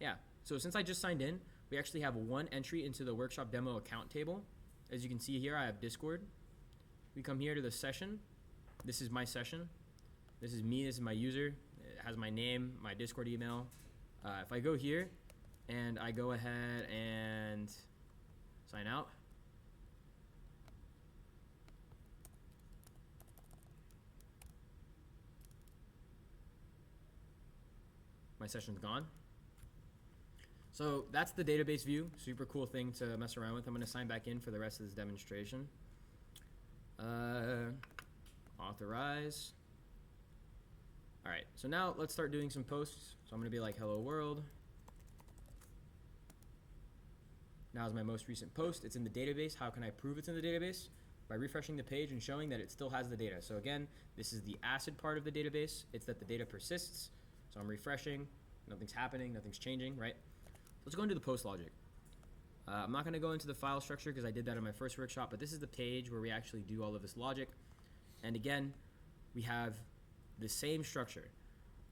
A: Yeah, so since I just signed in, we actually have 1 entry into the workshop demo account table. As you can see here, I have Discord. We come here to the session. This is my session. This is me, this is my user. It has my name, my Discord email. If I go here and I go ahead and sign out. my session's gone. So that's the database view. Super cool thing to mess around with. I'm going to sign back in for the rest of this demonstration. Authorize. All right, so now let's start doing some posts. So I'm going to be like, hello world. Now is my most recent post. It's in the database. How can I prove it's in the database? By refreshing the page and showing that it still has the data. So again, this is the ACID part of the database. It's that the data persists. So I'm refreshing. Nothing's happening. Nothing's changing, right? Let's go into the post logic. I'm not going to go into the file structure because I did that in my first workshop, but this is the page where we actually do all of this logic. And again, we have the same structure.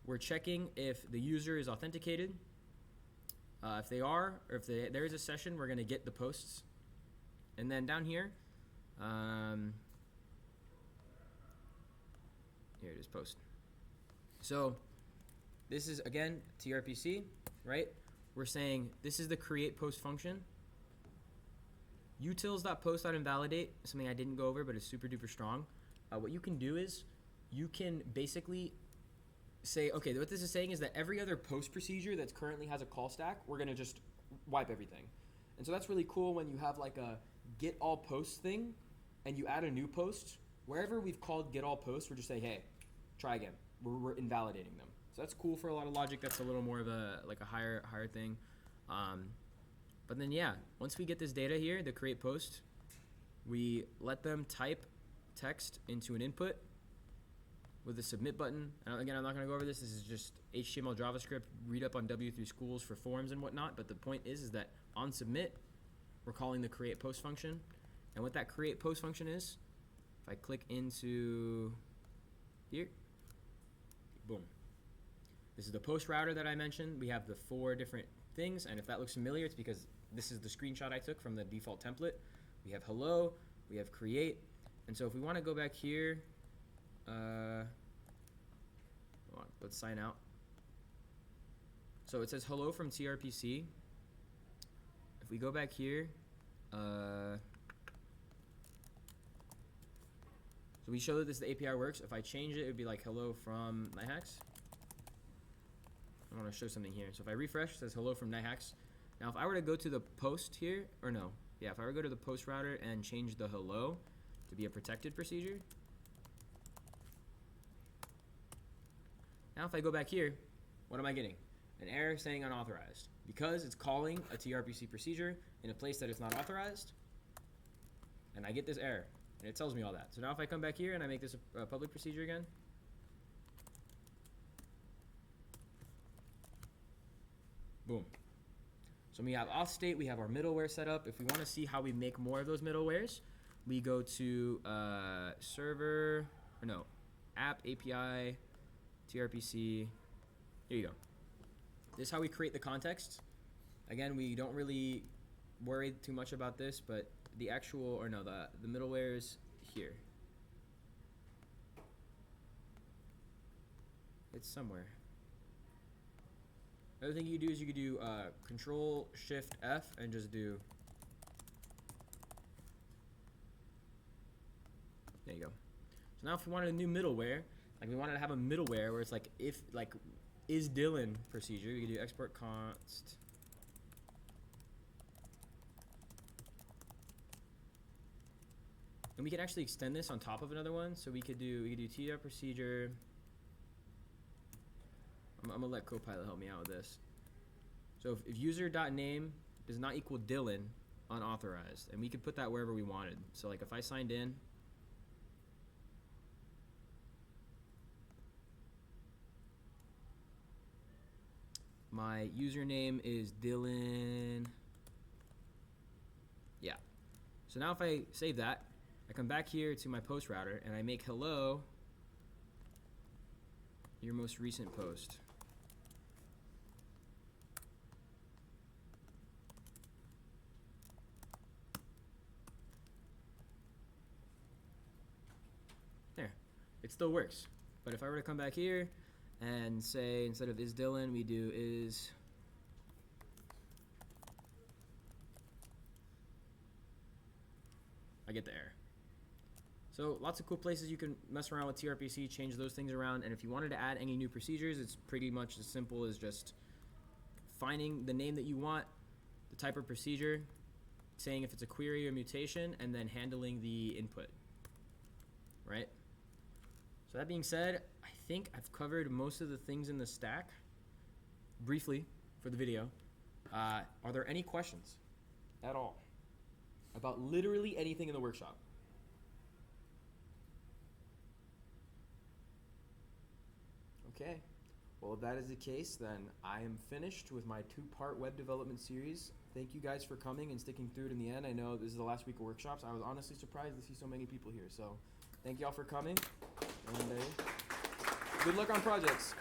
A: We're checking if the user is authenticated. If they are, or if there is a session, we're going to get the posts. And then down here, here it is, post. So this is, again, TRPC, right? We're saying this is the create post function. Utils.post.invalidate, something I didn't go over, but it's super duper strong. What you can do is you can basically say, okay, what this is saying is that every other post procedure that currently has a call stack, we're going to just wipe everything. And so that's really cool when you have like a get all posts thing and you add a new post. Wherever we've called get all posts, we're just saying, hey, try again. We're invalidating them. So that's cool for a lot of logic. That's a little more of a higher thing. But then yeah, once we get this data here, the create post, we let them type text into an input with the submit button. And again, I'm not going to go over this. This is just HTML, JavaScript, read up on W3 Schools for forms and whatnot. But the point is that on submit, we're calling the create post function. And what that create post function is, if I click into here, boom. This is the post router that I mentioned. We have the 4 different things. And if that looks familiar, it's because this is the screenshot I took from the default template. We have hello, we have create. And so if we want to go back here, hold on, let's sign out. So it says hello from TRPC. If we go back here, so we show that this the API works. If I change it, it would be like hello from Nighthacks. I want to show something here. So if I refresh, it says hello from Nighthacks. Now if I were to go to the post here, or no, yeah, if I were to go to the post router and change the hello to be a protected procedure. Now if I go back here, what am I getting? An error saying unauthorized. Because it's calling a TRPC procedure in a place that it's not authorized, and I get this error, and it tells me all that. So now if I come back here and I make this a public procedure again, boom. So we have auth state, we have our middleware set up. If we want to see how we make more of those middlewares, we go to server, or no, app API, TRPC. Here you go. This is how we create the context. Again, we don't really worry too much about this, but the actual, or no, the middleware is here. It's somewhere. Another thing you could do is you could do Control Shift F and just do. There you go. So now if we wanted a new middleware, like we wanted to have a middleware where it's like if like is Dylan procedure, we could do export const. And we can actually extend this on top of another one. So we could do TR procedure. I'm gonna let Copilot help me out with this. So if user.name does not equal Dylan, unauthorized, and we could put that wherever we wanted. So like if I signed in, my username is Dylan. Yeah. So now if I save that, I come back here to my post router and I make hello your most recent post. There. It still works. But if I were to come back here and say instead of is Dylan, we do is I get the error. So lots of cool places you can mess around with TRPC, change those things around, and if you wanted to add any new procedures, it's pretty much as simple as just finding the name that you want, the type of procedure, saying if it's a query or mutation, and then handling the input, right? So that being said, I think I've covered most of the things in the stack briefly for the video. Are there any questions at all about literally anything in the workshop? Okay, well, if that is the case, then I am finished with my 2-part web development series. Thank you guys for coming and sticking through it in the end. I know this is the last week of workshops. I was honestly surprised to see so many people here. So thank y'all for coming, and good luck on projects.